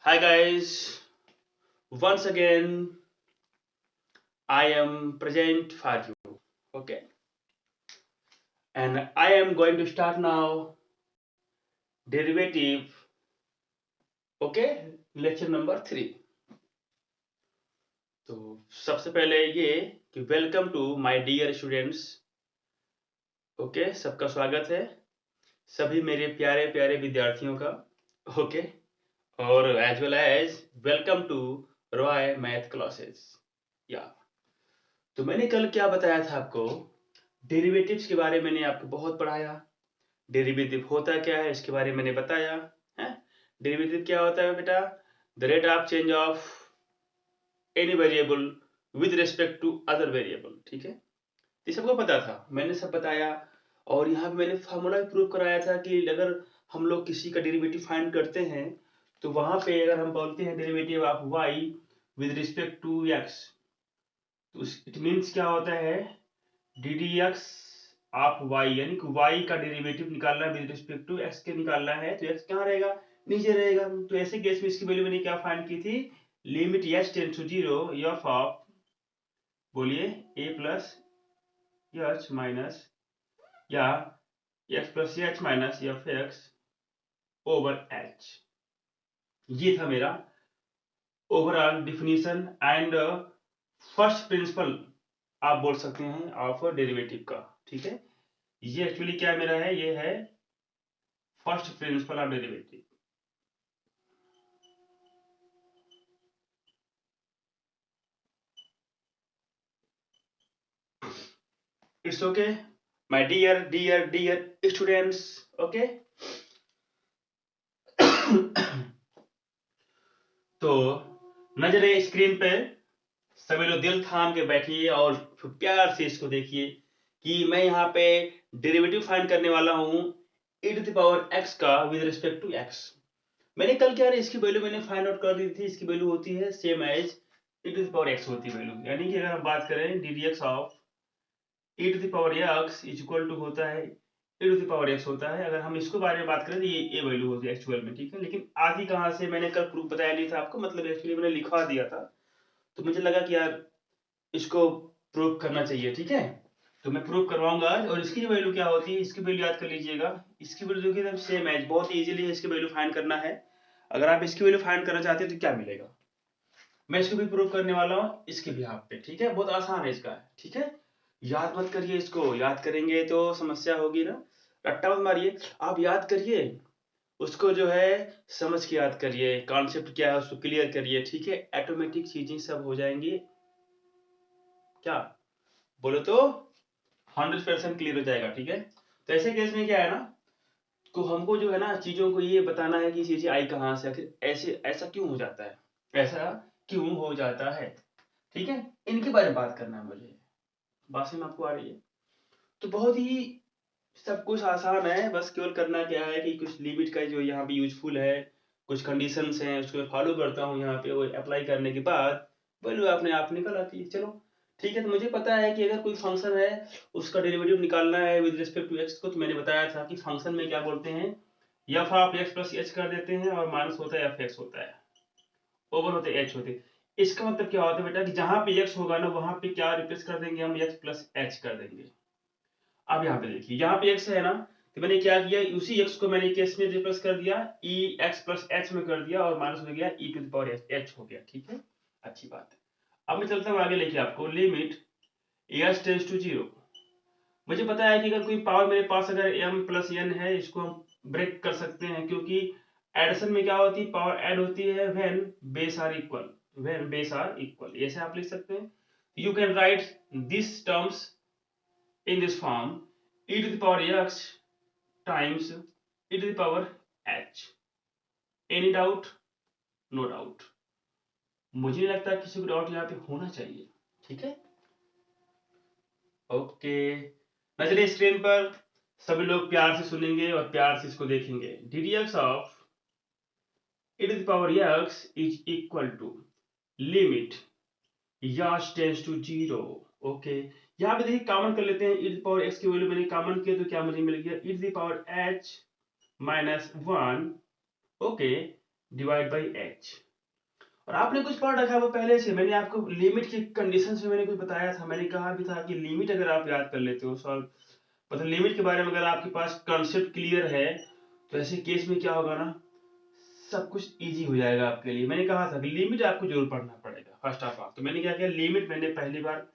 Hi guys, once again I am present for you. Okay, and I am going to start now derivative. Okay, lecture number 3. तो सबसे पहले ये कि welcome to my dear students. Okay, सबका स्वागत है सभी मेरे प्यारे प्यारे विद्यार्थियों का. ओके, और as well as welcome to Roy math classes. या तो मैंने कल क्या बताया था आपको, डेरिवेटिव्स के बारे में मैंने आपको बहुत पढ़ाया. डेरिवेटिव होता क्या है इसके बारे में मैंने बताया है. डेरिवेटिव क्या होता है बेटा? The rate of change of any variable with respect to other variable. ठीक है, ये सबको पता था, मैंने सब बताया. और यहाँ पे मैंने फार्मूला भी प्रूव कराया था कि अगर हम लोग किसी का डेरिवेटिव फाइंड करते हैं तो वहां पे अगर हम बोलते हैं derivative of y with respect to x, तो इट मीन्स क्या होता है, d d x of y, यानी कि वाई का डेरिवेटिव निकालना है विद रिस्पेक्ट टू एक्स के निकालना है, तो एक्स कहाँ रहेगा? नीचे रहेगा. तो ऐसे केस में इसकी वैल्यू मैंने क्या फाइंड की थी? Limit h tends to zero f of, बोलिए, ए प्लस एच माइनस या x plus h minus f x over h. ये था मेरा overall definition and first principle आप बोल सकते हैं ऑफ डेरिवेटिव का. ठीक है, ये एक्चुअली क्या मेरा है, ये है first principle of derivative. It's okay my dear dear dear students. Okay, तो नजरे स्क्रीन पे सभी लोग दिल थाम के बैठिए और प्यार से इसको देखिए कि मैं यहाँ पे डेरिवेटिव फाइंड करने वाला हूँ e to the power x का विद रिस्पेक्ट टू x. मैंने कल क्या है, इसकी वैल्यू मैंने फाइंड आउट कर दी थी. इसकी वैल्यू होती है same as e to the power x होती है वैल्यू, यानी कि अगर हम बात करें d d x of e to the power x is equal to होता है e to the power x होता है. अगर हम इसको बारे में बात करें तो ये वैल्यू होती है एक्चुअल में. ठीक है, लेकिन आती कहाँ से, मैंने कल प्रूफ बताया नहीं था आपको, मतलब एक्चुअली मैंने लिखवा दिया था, तो मुझे लगा कि यार इसको प्रूफ करना चाहिए. ठीक है, तो मैं प्रूफ करवाऊंगा आज. और इसकी वैल्यू क्या होती है, इसकी वैल्यू याद कर लीजिएगा. इसकी वैल्यू की सेम एज, बहुत इजीली इसकी वैल्यू फाइंड करना है. अगर आप इसकी वैल्यू फाइंड करना चाहते हैं तो क्या मिलेगा, मैं इसको भी प्रूव करने वाला हूँ इसके भी हाथ पे. ठीक है, बहुत आसान है इसका. ठीक है, याद मत करिए, इसको याद करेंगे तो समस्या होगी ना. रट्टा मत मारिए, आप याद करिए उसको, जो है समझ के याद करिए, कॉन्सेप्ट क्या है उसको क्लियर करिए. ठीक है, ऑटोमेटिक चीजें सब हो जाएंगी. क्या बोलो तो 100% क्लियर हो जाएगा. ठीक है, तो ऐसे केस में क्या है ना, तो हमको जो है ना चीजों को ये बताना है कि चीजें आई कहाँ से, आखिर ऐसे ऐसा क्यों हो जाता है, ऐसा क्यों हो जाता है. ठीक है, इनके बारे में बात करना है मुझे. बात समझ में आपको आ रही है? तो बहुत ही सब कुछ आसान है, बस केवल करना क्या है कि कुछ लिमिट का जो यहाँ पे यूजफुल है, कुछ कंडीशंस हैं उसको मैं फॉलो करता हूँ यहाँ पे, वो अप्लाई करने के बाद वैल्यू अपने आप निकल आती है. चलो ठीक है, तो मुझे पता है कि अगर कोई फंक्शन है उसका डेरिवेटिव निकालना है विद रिस्पेक्ट टू एक्स को, तो मैंने बताया था कि फंक्शन में क्या बोलते हैं, F of x plus H कर देते हैं और माइनस होता है एफ एक्स होता है, ओवर होते एच होते. इसका मतलब क्या होता है बेटा कि जहां पे एक्स होगा ना वहां पे क्या रिप्लेस कर देंगे हम, एक्स प्लस एच कर देंगे. अब यहाँ पे देखिए, यहाँ पे एक्स है ना, तो मैंने क्या किया, उसी एक्स को मैंने केस में रिप्लेस कर दिया, ई एक्स प्लस एच में कर दिया और माइनस हो गया ई टू द पावर एच हो गया. ठीक है, अच्छी बात है. अब मैं चलता हूँ आगे, लेके आपको limit h tends to zero. मुझे पता है कि अगर कोई पावर मेरे पास अगर m प्लस एन है, इसको हम ब्रेक कर सकते हैं, क्योंकि एडिशन में क्या होती है, पावर ऐड होती है when base are equal, when base are equal. ऐसे आप लिख सकते हैं. You can write this terms in this form, e to the power x times e to the power h. Any doubt? No doubt. मुझे नहीं लगता किसी को डाउट यहाँ पे होना चाहिए. ठीक है, ओके. नजरे स्क्रीन पर सभी लोग प्यार से सुनेंगे और प्यार से इसको देखेंगे. D d x of e to the power x is equal to limit याच टेंस टू जीरो. ओके, यहाँ पे देखिए कॉमन कर लेते हैं, e to the power x की वैल्यू मैंने कॉमन किया तो क्या मुझे मिल गया, e to the power h minus one. Okay, divide by H. और आपने कुछ पढ़ रखा है वो पहले से, मैंने आपको लिमिट की कंडीशन में मैंने कुछ बताया था, मैंने कहा भी था कि लिमिट अगर आप याद कर लेते हो सॉल्व, मतलब लिमिट के बारे में अगर आपके पास कॉन्सेप्ट क्लियर है तो ऐसे केस में क्या होगा ना, सब कुछ इजी हो जाएगा आपके लिए। मैंने कहा था कि लिमिट आपको जरूर पढ़ना पड़ेगा फर्स्ट ऑफ ऑल। तो मैंने क्या किया, लिमिट मैंने पहली बार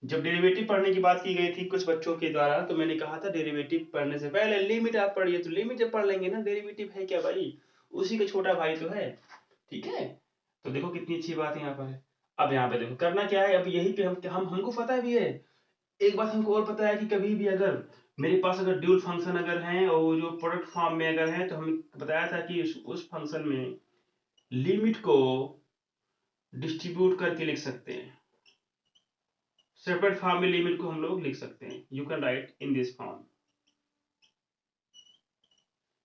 जब डेरिवेटिव पढ़ने की बात की गई थी कुछ बच्चों के द्वारा, तो मैंने कहा था डेरिवेटिव पढ़ने से पहले लिमिट आप पढ़िए। तो लिमिट जब पढ़ लेंगे ना, डेरिवेटिव है क्या भाई, उसी का छोटा भाई तो है, ठीक है। तो देखो कितनी अच्छी बात यहाँ पर है। अब यहाँ पे देखो करना क्या है, अब यही पे हम हमको पता भी है, एक बात हमको और पता है कि कभी भी अगर मेरे पास अगर ड्यूल फंक्शन अगर हैं और वो जो प्रोडक्ट फॉर्म में अगर है, तो हमें बताया था कि उस फंक्शन में लिमिट को डिस्ट्रीब्यूट करके लिख सकते हैं, सेपरेट फॉर्म में लिमिट को हम लोग लिख सकते हैं, you can right in this form.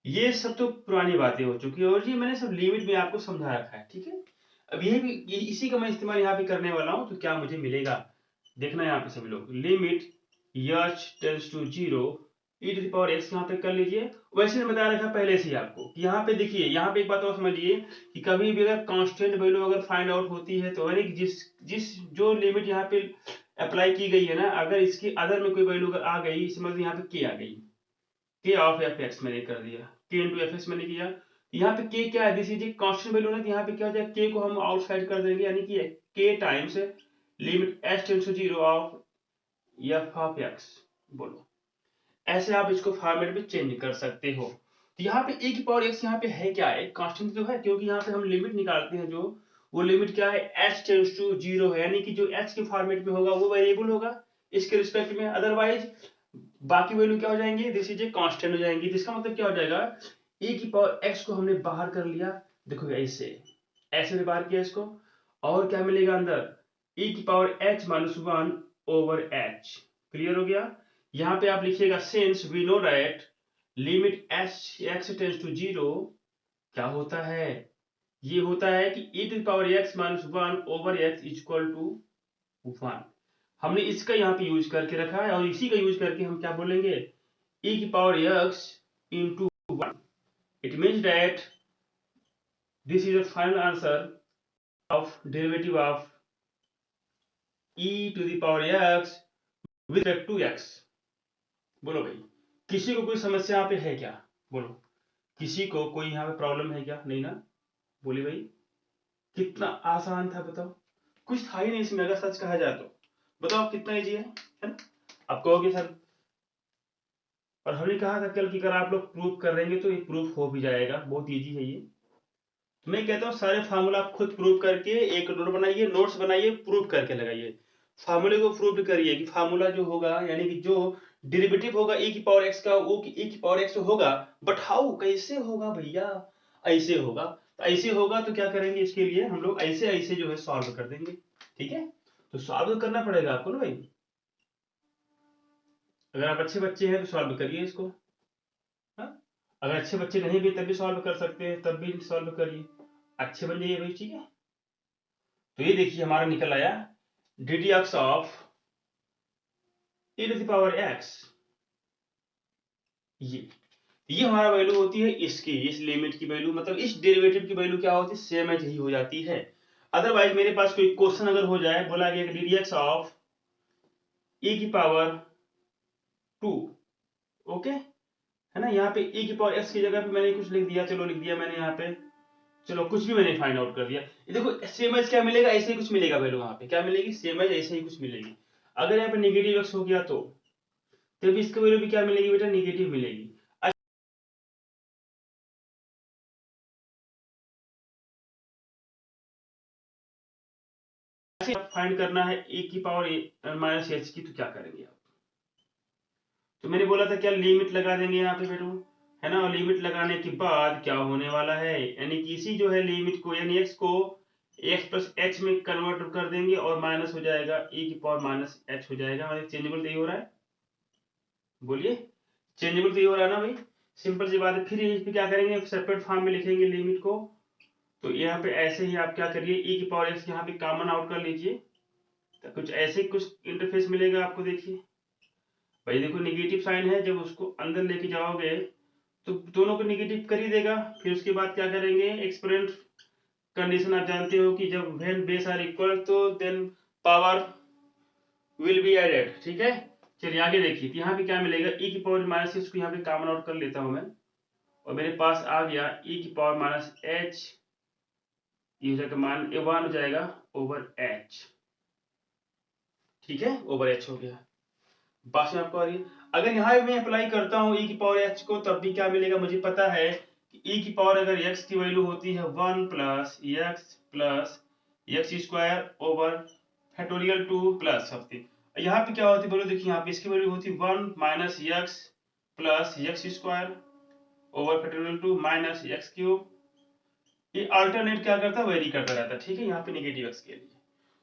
ये सब तो पुरानी बातें हो चुकी है और ये मैंने सब लिमिट में आपको समझा रखा है, ठीक है। अब यही भी इसी का मैं इस्तेमाल यहाँ पे करने वाला हूँ। तो क्या मुझे मिलेगा, देखना है यहाँ पे सभी लोग, limit h tends to 0 e to the power x यहाँ पे कर लीजिए। वैसे मैं बता रखा पहले से ही आपको कि यहाँ पे देखिए, यहाँ पे एक बात और समझिए कि कभी भी अगर कांस्टेंट वैल्यू अगर फाइंड आउट होती है तो यानी कि जिस जिस जो लिमिट यहाँ पे अप्लाई की गई है ना, अगर इसकी अदर में कोई वैल्यू अगर आ गई, समझ यहाँ पे k आ गई, k ऑफ एफ एक्स मैंने कर दिया, k इंटू एफ एक्स मैंने किया। यहाँ पे k क्या है, दिस इज कांस्टेंट वैल्यू ना, तो यहाँ पे क्या हो जाएगा, k को हम आउटसाइड कर देंगे, यानी कि k times limit h tends to 0 of f of x. बोलो, ऐसे आप इसको फॉर्मेट में चेंज कर सकते हो। तो यहाँ पे e की पावर x यहाँ पे है क्या, एक कांस्टेंट तो है, क्योंकि यहाँ पे हम लिमिट निकालते हैं जो, वो लिमिट क्या है, h टेंड्स टू 0 है, यानी कि जो h के फॉर्मेट में होगा वो वेरिएबल होगा इसके रिस्पेक्ट में, अदरवाइज बाकी वैल्यू क्या हो जाएंगी, दिस इज ए कांस्टेंट हो जाएंगी। जिसका मतलब क्या हो जाएगा, e की पावर x को हमने बाहर कर लिया, देखो ऐसे ऐसे बाहर किया इसको, और क्या मिलेगा अंदर, e की power h minus 1 over h। Clear हो गया। यहाँ पे आप लिखिएगा since we know that limit x tends to 0 क्या होता है, ये होता है कि e to power x minus 1 over x equal to 1। हमने इसका यहाँ पे यूज करके रखा है और इसी का यूज करके हम क्या बोलेंगे, e की power x into 1। It means that this is the final answer of derivative of e to the power x with respect to x। बोलो भाई, किसी को कोई समस्या यहाँ पे है क्या, बोलो, किसी को कोई यहाँ पे प्रॉब्लम है क्या, नहीं ना, बोले भाई। कितना आसान था बताओ, कुछ था ही नहीं इसमें अगर सच कहा जाए तो। बताओ कितना इजी है ना। आप कहोगे सर, और हमने कहा था कल कि अगर आप लोग प्रूफ कर लेंगे तो ये प्रूफ हो भी जाएगा, बहुत इजी है ये। तो मैं कहता हूँ सारे फार्मूला आप खुद प्रूव करके एक नोट बनाइए, नोट्स बनाइए, प्रूव करके लगाइए, फार्मूले को प्रूव करिए कि फार्मूला जो होगा, यानी कि जो डेरिवेटिव होगा e की पावर x का, वो e की पावर x होगा, बट हाउ, कैसे होगा भैया, ऐसे होगा। तो ऐसे होगा तो क्या करेंगे, इसके लिए हम लोग ऐसे ऐसे जो है सॉल्व कर देंगे, ठीक है। तो सॉल्व करना पड़ेगा आपको ना भाई, अगर आप अच्छे बच्चे हैं तो सॉल्व करिए इसको, हाँ? अगर अच्छे बच्चे नहीं भी तब भी सॉल्व कर सकते हैं, तब भी सॉल्व करिए, अच्छे बन जाइए भाई, ठीक है। तो ये देखिए हमारा निकल आया d d x of e to the power x। ये हमारा वैल्यू होती है इसकी, इस लिमिट की वैल्यू, मतलब इस डेरिवेटिव की वैल्यू क्या होती है, सेम एज ही हो जाती है। अदरवाइज मेरे पास कोई क्वेश्चन अगर हो जाए, बोला गया D d x of e की पावर 2, ओके है ना, यहाँ पे e की पावर x की जगह पे मैंने कुछ लिख दिया, चलो लिख दिया मैंने यहाँ पे, चलो कुछ भी मैंने फाइंड आउट कर दिया। ये देखो सेम एज क्या मिलेगा, ऐसे ही कुछ मिलेगा वैल्यू, वहां पे क्या मिलेगी, सेम एज ऐसे ही कुछ मिलेगी। अगर यहाँ पे नेगेटिव एक्स हो गया तो तब इसकी वैल्यू भी क्या मिलेगी बेटा, नेगेटिव मिलेगी। ऐसे फाइंड करना है e की पावर माइनस h की, तो क्या करेंगे आप, तो मैंने बोला था क्या लिमिट लगा देंगे यहाँ पे बेटू, है ना, और लिमिट लगाने के बाद क्या होने वाला है, यानी कि इसी जो है लिमिट को, यानी x को x प्लस h में कन्वर्ट कर देंगे और माइनस हो जाएगा e की पावर माइनस h हो जाएगा, मतलब चेंजेबल तो ये हो रहा है, बोलिए चेंजेबल तो ये हो रहा है ना भाई, सिंपल सी बात है। फिर इस पे क्या करेंगे, सेपरेट फॉर्म में लिखेंगे लिमिट को, तो यहाँ पे ऐसे ही आप क्या करिए, e की पावर x यहाँ पे कॉमन आउट कर लीजिए, तो कुछ ऐसे कुछ इंटरफेस मिलेगा आपको, देखिए भाई, देखो निगेटिव साइन है, जब उसको अंदर लेके जाओगे तो दोनों को निगेटिव कर ही देगा। फिर उसके बाद क्या करेंगे, एक्सपोनेंट कंडीशन आप जानते हो कि जब व्हेन बेस आर इक्वल तो then power will be added, ठीक है। चलिए आगे देखिए, तो यहाँ पे क्या मिलेगा, e की पावर माइनस इसको यहाँ पे कॉमन आउट कर लेता हूं मैं, और मेरे पास आ गया e की पावर माइनस h, ये हो जाएगा मान 1 हो जाएगा ओवर h, ठीक है, ओवर h हो गया। बात में आपको आ रही है। अगर यहाँ पे मैं अप्लाई करता हूँ e की पावर h को, तब भी क्या मिलेगा, मुझे पता है कि e की पावर अगर x की वैल्यू होती है 1 plus x square over factorial 2 plus something, यहाँ पे क्या होती है बोलो, देखिए यहाँ पे इसकी वैल्यू होती है 1 minus x plus x square over factorial 2 minus x cube. ये अल्टरनेट क्या करता है, वेरी करता रहता है, ठीक है, यहाँ पे नेगेटिव x के लिए।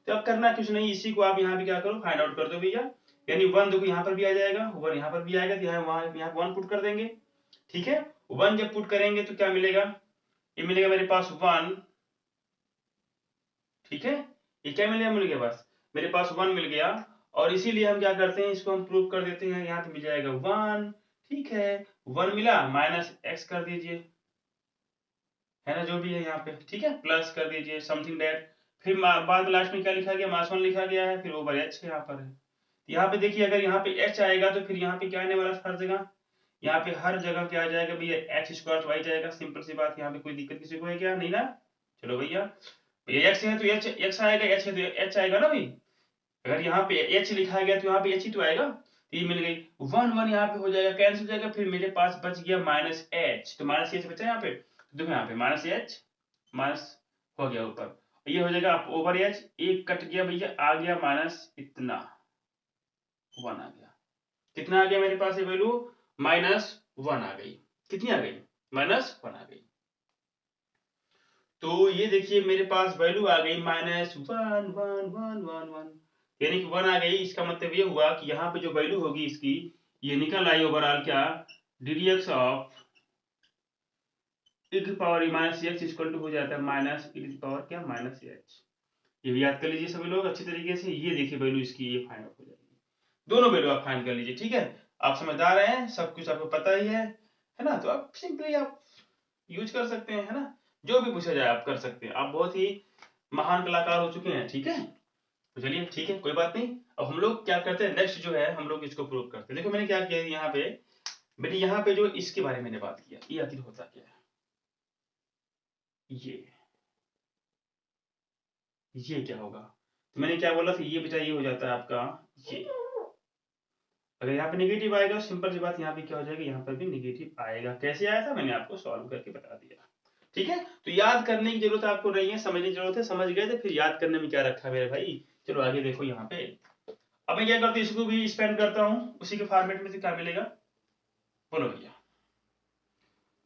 तो अब करना कुछ नहीं, इसी को आप यहाँ पे क्या करो, फाइंड आउट कर दो भैया। यानी 1 देखो यहाँ पर भी आ जाएगा, 1 यहाँ पर भी आएगा, तो यहाँ 1 पुट कर देंगे, ठीक है। 1 जब पुट करेंगे तो क्या मिलेगा, ये मिलेगा मेरे पास 1, ठीक है। ये क्या मिलेगा मेरे पास, मेरे पास 1 मिल गया, और इसीलिए हम क्या करते हैं, इसको हम प्रूव कर देते हैं। यहाँ पे मिल जाएगा 1, ठीक है, 1 मिला माइनस x कर दीजिए, है ना, जो भी है यहाँ पे, ठीक है, प्लस कर दीजिए समथिंग दैट। फिर बाद में लास्ट में क्या लिखा गया, -1 लिखा गया है, फिर ओवर h यहाँ पर है। यहाँ पे देखिए, अगर यहाँ पे h आएगा तो फिर यहाँ पे क्या आने वाला हर जगह, यहाँ पे हर जगह क्या आ जाएगा भैया, h स्क्वायर तो आ जाएगा, सिंपल सी बात। यहाँ पे कोई दिक्कत किसी को है क्या, नहीं ना। चलो भैया, x है तो x आएगा, h है तो h आएगा ना भाई। अगर यहाँ पे h लिखा गया तो यहाँ पे h ही तो आएगा। तो ये मिल गई 1 यहाँ पे हो जाएगा, कैंसिल हो जाएगा, फिर मेरे पास बच गया माइनस h, तो माइनस h बचा यहाँ पे, देखो यहाँ पे माइनस h माइनस हो गया ऊपर, ये हो जाएगा ओवर h, एक कट गया भैया, आ गया माइनस इतना 1 आ गया। कितना आ गया मेरे पास ये वैल्यू, -1 आ गई। कितनी आ गई, -1 आ गई। तो ये देखिए मेरे पास वैल्यू आ गई -1 यानी कि 1 आ गई। इसका मतलब ये हुआ कि यहाँ पे जो वैल्यू होगी इसकी, ये निकल आई ओवरऑल क्या, ddx ऑफ e की power minus x equal to हो जाता है माइनस e की पावर क्या, माइनस h। ये भी याद कर लीजिए सभी लोग अच्छी तरीके से। ये देखिए वैल्यू इसकी, ये फाइंड आउट हो जाएगी। दोनों वैल्यू आप फाइंड कर लीजिए, ठीक है। आप समझदार हैं, सब कुछ आपको पता ही है ना, तो आप सिंपली आप यूज कर सकते हैं, है ना, जो भी पूछा जाए आप कर सकते हैं। आप बहुत ही महान कलाकार हो चुके हैं, ठीक है। तो चलिए ठीक है, कोई बात नहीं। अब हम लोग क्या करते हैं, नेक्स्ट जो है हम लोग इसको प्रूव करते हैं। देखो मैंने क्या किया यहाँ पे, मैंने यहाँ पे जो इसके बारे में बात किया, ये आखिर होता क्या है, ये क्या होगा। तो मैंने क्या बोला था, ये बचा ये हो जाता है आपका ये। अगर यहाँ पे नेगेटिव आएगा, सिंपल सी बात, यहाँ पे क्या हो जाएगा, यहाँ पर भी नेगेटिव आएगा। कैसे आया था मैंने आपको सॉल्व करके बता दिया, ठीक है। तो याद करने की जरूरत आपको नहीं है, समझने की जरूरत है। समझ गए तो फिर याद करने में क्या रखा मेरे भाई। चलो आगे देखो यहाँ पे, अब मैं क्या करता हूँ, इसको भी स्पेंड करता हूँ उसी के फॉर्मेट में। से क्या मिलेगा बोलो भैया,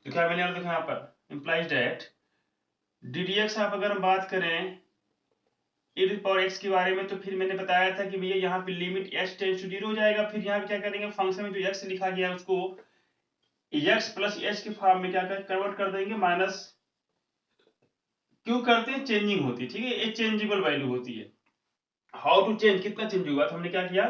तो क्या मिलेगा, देखो यहाँ पर इंप्लाइज डेट ddx, आप अगर हम बात करें e टू पावर x के बारे में, तो फिर मैंने बताया था कि भैया यहाँ पे लिमिट h टेंड्स टू 0 हो जाएगा। फिर यहाँ पे क्या करेंगे, फंक्शन में जो x लिखा गया है उसको x प्लस h के फॉर्म में क्या कन्वर्ट कर देंगे, माइनस। क्यों करते हैं, चेंजिंग होती है, ठीक है, ये चेंजेबल वैल्यू होती है। हाउ टू चेंज, कितना चेंज हुआ, तो हमने क्या किया,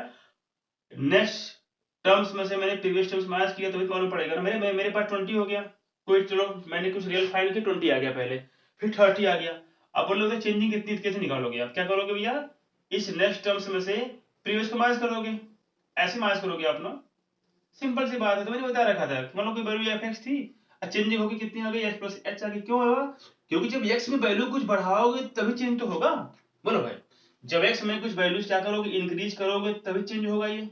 नेक्स्ट टर्म्स में से मैंने प्रीवियस टर्म्स माइनस किया, तभी तो मालूम पड़ेगा ना। मेरे पास 20 हो गया, कोई चलो मैंने कुछ रियल फाइंड किया, 20 आ गया पहले, फिर 30 आ गया। अब बोलोगे चेंजिंग कितनी, कैसे निकालोगे आप, क्या करोगे भैया, इस नेक्स्ट टर्म्स में से प्रीवियस को माइनस करोगे, ऐसे माइनस करोगे आप ना, सिंपल सी बात है। तो मैंने बता रखा था, मान लो कोई वैल्यू एफ एक्स थी, चेंजिंग होगी, कितनी आ गई, एच प्लस एच आ गई। क्यों होगा, क्योंकि जब एक्स में वैल्यू कुछ बढ़ाओगे तभी चेंज तो होगा। बोलो भाई, जब एक्स में कुछ वैल्यूज क्या करोगे, इंक्रीज करोगे तभी चेंज होगा। ये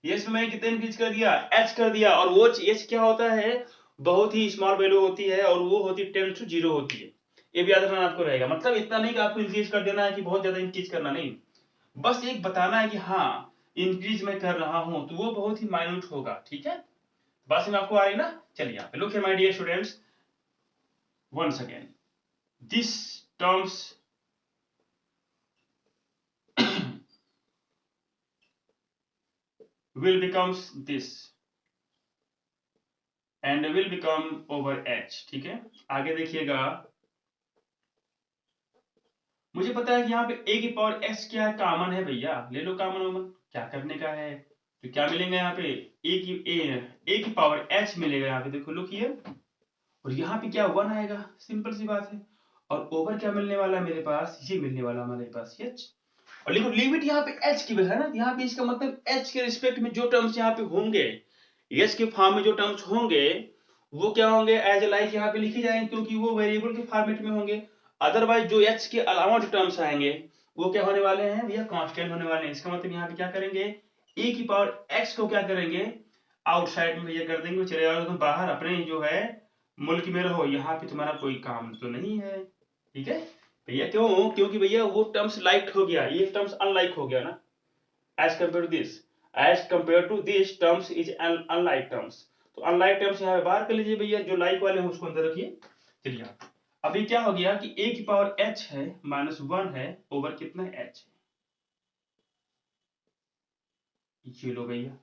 इसमें मैंने कितना इंक्रीज कर दिया, एच कर दिया, और वो एच क्या होता है, बहुत ही स्मॉल वैल्यू होती है, और वो होती है 10 to 0 होती है। ये भी याद रखना आपको रहेगा, मतलब इतना नहीं कि आपको इंक्रीज कर देना है, कि बहुत ज्यादा इंक्रीज करना नहीं, बस एक बताना है कि हाँ इंक्रीज मैं कर रहा हूं, तो वो बहुत ही माइन्यूट होगा, ठीक है। बात में आपको आ रही ना। चलिए यहाँ पे look my dear students, once again this terms will becomes this and will become over h, ठीक है। आगे देखिएगा, मुझे पता है कि यहाँ पे a की पावर x क्या है, कॉमन है भैया, ले लो कॉमन वॉमन, क्या करने का है। तो क्या मिलेंगे यहाँ पे ए की पावर एच मिलेगा यहाँ पे, देखो लुक हियर, और यहाँ पे क्या 1 आएगा, सिंपल सी बात है। और ओवर क्या मिलने वाला है मेरे पास, ये मिलने वाला हमारे पास एच। और देखो लिमिट यहाँ पे एच की है ना, यहाँ पे इसका मतलब एच के रिस्पेक्ट में जो टर्म्स यहाँ पे होंगे, एच के फॉर्म में जो टर्म्स होंगे वो क्या होंगे, एज लाइक यहाँ पे लिखे जाएंगे, क्योंकि वो वेरिएबल के फॉर्मेट में होंगे। अदरवाइज जो एच के अलावा जो टर्म्स आएंगे वो क्या होने वाले हैं भैया, कांस्टेंट होने वाले हैं। इसका मतलब यहाँ पे क्या करेंगे, ए की पावर एक्स को क्या करेंगे, आउटसाइड में भैया कर देंगे, चले जाओ तुम बाहर, अपने जो है मुल्क में रहो, यहाँ पे तुम्हारा कोई काम तो नहीं है, ठीक है भैया। क्यों, क्योंकि भैया वो टर्म्स लाइक हो गया, ये टर्म्स अनलाइक हो गया ना, as compare to this, as compare to this terms is unlike terms. तो अनलाइक टर्म्स यहाँ पे बाहर कर लीजिए भैया, जो लाइक वाले हैं उसको अंदर रखिए। चलिए अभी क्या हो गया कि ए की पावर एच है -1 है ओवर कितना एच है, ये लो भैया।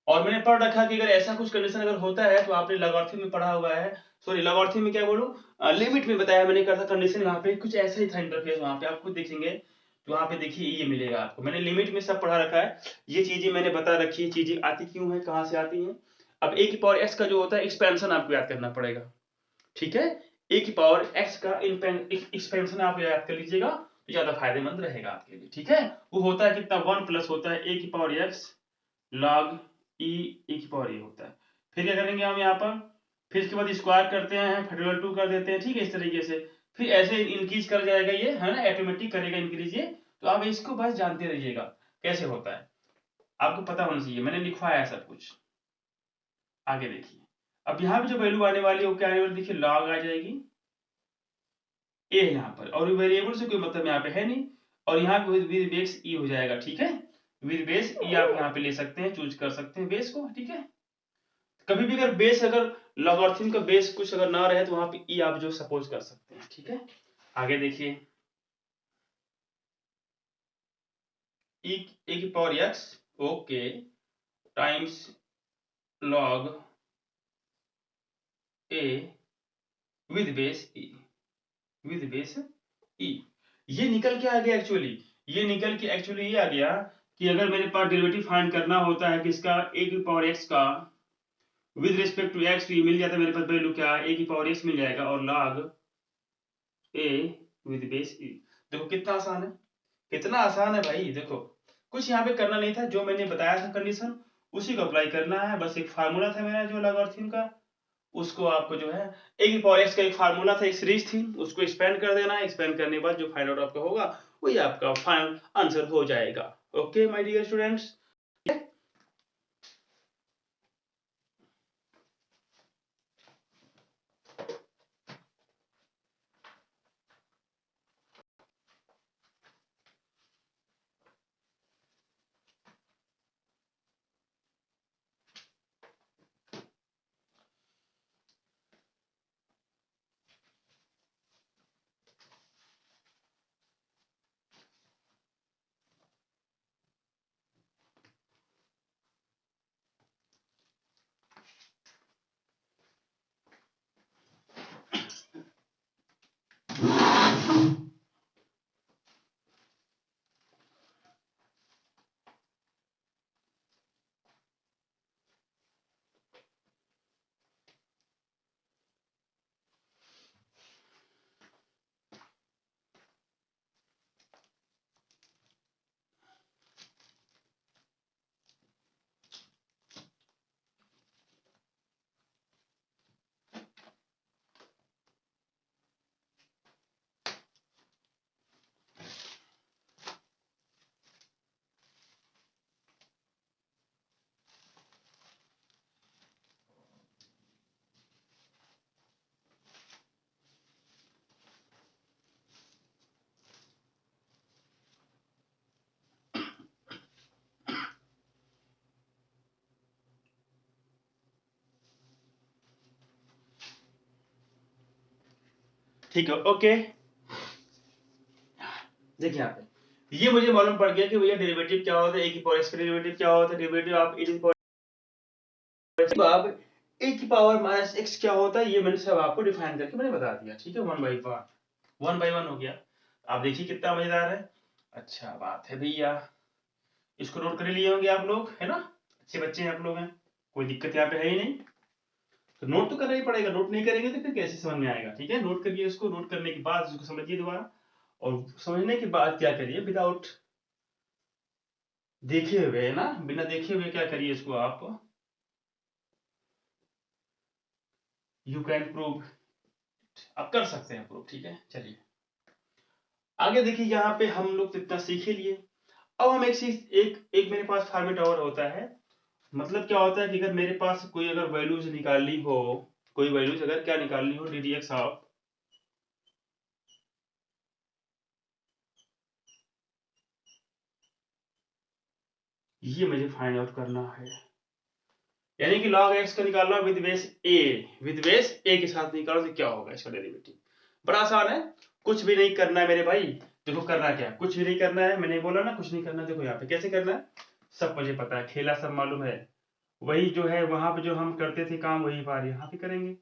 और मैंने पढ़ रखा कि अगर ऐसा कुछ कंडीशन अगर होता है तो आपने लॉगरिथम में पढ़ा हुआ है, सॉरी लॉगरिथम में क्या बोलूं, लिमिट में बताया मैंने, क्या था कंडीशन वहां पे कुछ ऐसा ही था इंटरफेस, वहां पे आप खुद देखेंगे तो वहां पे देखिए ये मिलेगा आपको, मैंने लिमिट में सब पढ़ा रखा है, ये चीजें मैंने बता रखी है, चीजें आती क्यों है, कहां से आती हैं। अब ए की पावर एक्स का जो होता है एक्सपेंशन आपको याद करना पड़ेगा, ठीक है, ए की पावर एक्स का एक्सपेंशन आप याद कर लीजिएगा तो ज्यादा फायदेमंद रहेगा आपके लिए, ठीक है। वो होता है कितना, 1 प्लस होता है ए की पावर एक्स लॉग ई की पावर ए होता है। फिर क्या करेंगे हम यहाँ पर, फिर इसके बाद स्क्वायर करते हैं, फैक्टोरियल 2 कर देते हैं, ठीक है, इस तरीके से फिर ऐसे इंक्रीज कर जाएगा ये, है ना, ऑटोमेटिक करेगा इंक्रीज ये। तो आप इसको बस जानते रहिएगा कैसे होता है, आपको पता होना चाहिए, मैंने लिखवाया है सब कुछ। आगे देखिए, अब यहाँ पे जो वैल्यू आने वाली है वो क्या आने वाली, देखिए लॉग आ जाएगी ए यहाँ पर, और वेरिएबल से कोई मतलब यहाँ पे है नहीं, और यहाँ पे विद बेस ई हो जाएगा, ठीक है, विद बेस ई आप यहाँ पे ले सकते हैं, चूज कर सकते हैं बेस को, ठीक है। कभी भी अगर बेस, अगर लॉगरिथम का बेस कुछ अगर ना रहे तो वहां पे ई आप जो सपोज कर सकते हैं, ठीक है। आगे देखिए, ई ए की power x okay times log a with base e, with base e, ये निकल के आ गया एक्चुअली, ये निकल के एक्चुअली ये आ गया कि अगर मेरे पास डेरिवेटिव फाइंड करना होता है किसका, ए की पावर एक्स का विद रिस्पेक्ट टू एक्स, तो ये मिल जाता है मेरे पास वैल्यू क्या, ए की पावर एक्स मिल जाएगा और लॉग ए विद बेस ई। देखो कितना आसान है, कितना आसान है भाई, देखो कुछ यहाँ पे करना नहीं था, जो मैंने बताया था कंडीशन उसी को अप्लाई करना है, बस एक फार्मूला था मेरा जो लॉगरिथम का, उसको आपको जो है ए की पावर एक्स का एक फार्मूला था, एक सीरीज थी, उसको एक्सपेंड कर देना है, एक्सपेंड करने के बाद जो फाइंड आउट आपका होगा वही आपका फाइनल आंसर हो जाएगा। ओके माय डियर स्टूडेंट्स, ठीक है ओके। देखिए यहाँ पे ये मुझे मालूम पड़ गया कि भैया डेरिवेटिव क्या होता है, ए की पावर एक्स का डेरिवेटिव क्या होता है, डेरिवेटिव ऑफ ए की पावर, अब ए की पावर माइनस एक्स क्या होता है, ये मैंने सब आपको डिफाइन करके मैंने बता दिया, ठीक है, 1 बाई 1 हो गया। आप देखिए कितना मजेदार है, अच्छा बात है भैया, इसको नोट कर लिए होंगे आप लोग, है ना। अच्छे बच्चे हैं आप लोग हैं, कोई दिक्कत यहाँ पे है ही नहीं। तो नोट तो करना ही पड़ेगा, नोट नहीं करेंगे तो फिर कैसे समझ में आएगा। ठीक है, नोट करिए इसको, नोट करने के बाद इसको समझिए दोबारा, और समझने के बाद क्या करिए, विदाउट देखे हुए, है ना, बिना देखे हुए क्या करिए इसको आप, यू कैन प्रूव, आप कर सकते हैं प्रूव। ठीक है, चलिए आगे देखिए। यहाँ पे हम लोग तो इतना सीख ही लिए। अब हम एक चीज, एक मेरे पास फॉर्मेट और होता है। मतलब क्या होता है कि अगर मेरे पास कोई अगर वैल्यूज निकालनी हो, कोई वैल्यूज अगर क्या निकालनी हो, ddx ऑफ, ये मुझे फाइंड आउट करना है। यानी कि log x का निकालना with base a, with base a के साथ निकालो तो क्या होगा इसका डेरिवेटिव। बड़ा आसान है, कुछ भी नहीं करना है मेरे भाई। देखो करना क्या, कुछ भी नहीं करना है, मैंने बोला ना कुछ नहीं करना। देखो यहाँ पे कैसे करना है, सब मुझे पता है, खेला सब मालूम है। वही जो है वहां पे जो हम करते थे काम, वही बार यहाँ पे करेंगे।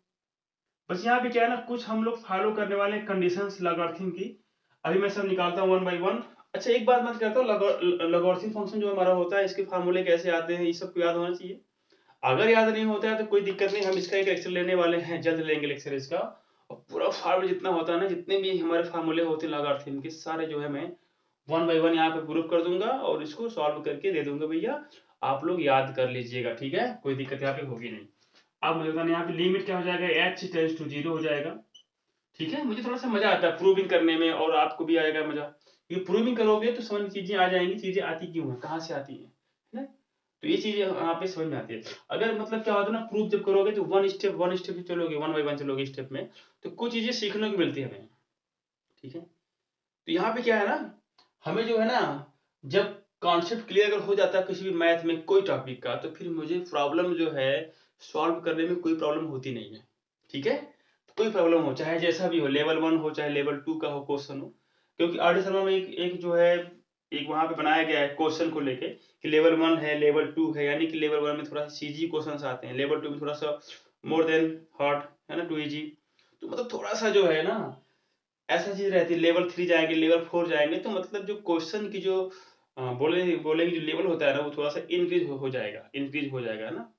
बस यहाँ पे क्या है ना, कुछ हम लोग फॉलो करने वाले कंडीशंस लॉगरिथम की। अभी मैं सब निकालता हूँ वन बाई वन। अच्छा एक बात मैं करता हूँ, लॉगरिथम फंक्शन जो हमारा होता है, इसके फार्मूले कैसे आते हैं, ये सबको याद होना चाहिए। अगर याद नहीं होता है तो कोई दिक्कत नहीं, हम इसका एक लेक्चर लेने वाले हैं, जल्द लेंगे लेक्चर इसका। और पूरा फार्मूला जितना होता है ना, जितने भी हमारे फार्मूले होते हैं लॉगरिथम के, सारे जो है मैं वन बाई वन यहाँ पे प्रूफ कर दूंगा और इसको सॉल्व करके दे दूंगा भैया, आप लोग याद कर लीजिएगा। ठीक है, कोई दिक्कत यहाँ पे होगी नहीं। अब मुझे बताना यहाँ पे लिमिट क्या हो जाएगा, h टेंड्स टू 0 हो जाएगा। ठीक है, मुझे थोड़ा सा मजा आता है प्रूविंग करने में, और आपको भी आएगा मजा। ये प्रूविंग करोगे तो समझ में चीजें आ जाएंगी, चीजें आती क्यों है, कहाँ से आती है ना। तो ये चीजें यहाँ पे समझ में आती है। अगर मतलब क्या होता है ना, प्रूफ जब करोगे तो वन स्टेप चलोगे, वन बाई वन चलोगे स्टेप में, तो कुछ चीजें सीखने को मिलती है हमें। ठीक है, तो यहाँ पे क्या है ना, हमें जो है ना, जब कॉन्सेप्ट क्लियर अगर हो जाता है किसी भी मैथ में कोई टॉपिक का, तो फिर मुझे प्रॉब्लम जो है सॉल्व करने में कोई प्रॉब्लम होती नहीं है। ठीक है, कोई प्रॉब्लम हो चाहे जैसा भी हो, लेवल 1 हो चाहे लेवल 2 का हो क्वेश्चन हो। क्योंकि आर डी शर्मा में एक जो है, एक वहां पे बनाया गया है क्वेश्चन को लेके कि लेवल 1 है लेवल 2 है, यानी कि लेवल 1 में थोड़ा सा सीजी क्वेश्चन आते हैं, लेवल 2 में थोड़ा सा मोर देन हार्ड, है ना, 2 इजी। तो मतलब थोड़ा सा जो है ना, ऐसा चीज रहती है। लेवल 3 जाएंगे, लेवल 4 जाएंगे, तो मतलब जो क्वेश्चन की जो बोलेंगे जो लेवल होता है ना, वो थोड़ा सा इंक्रीज हो जाएगा, इंक्रीज हो जाएगा, है ना,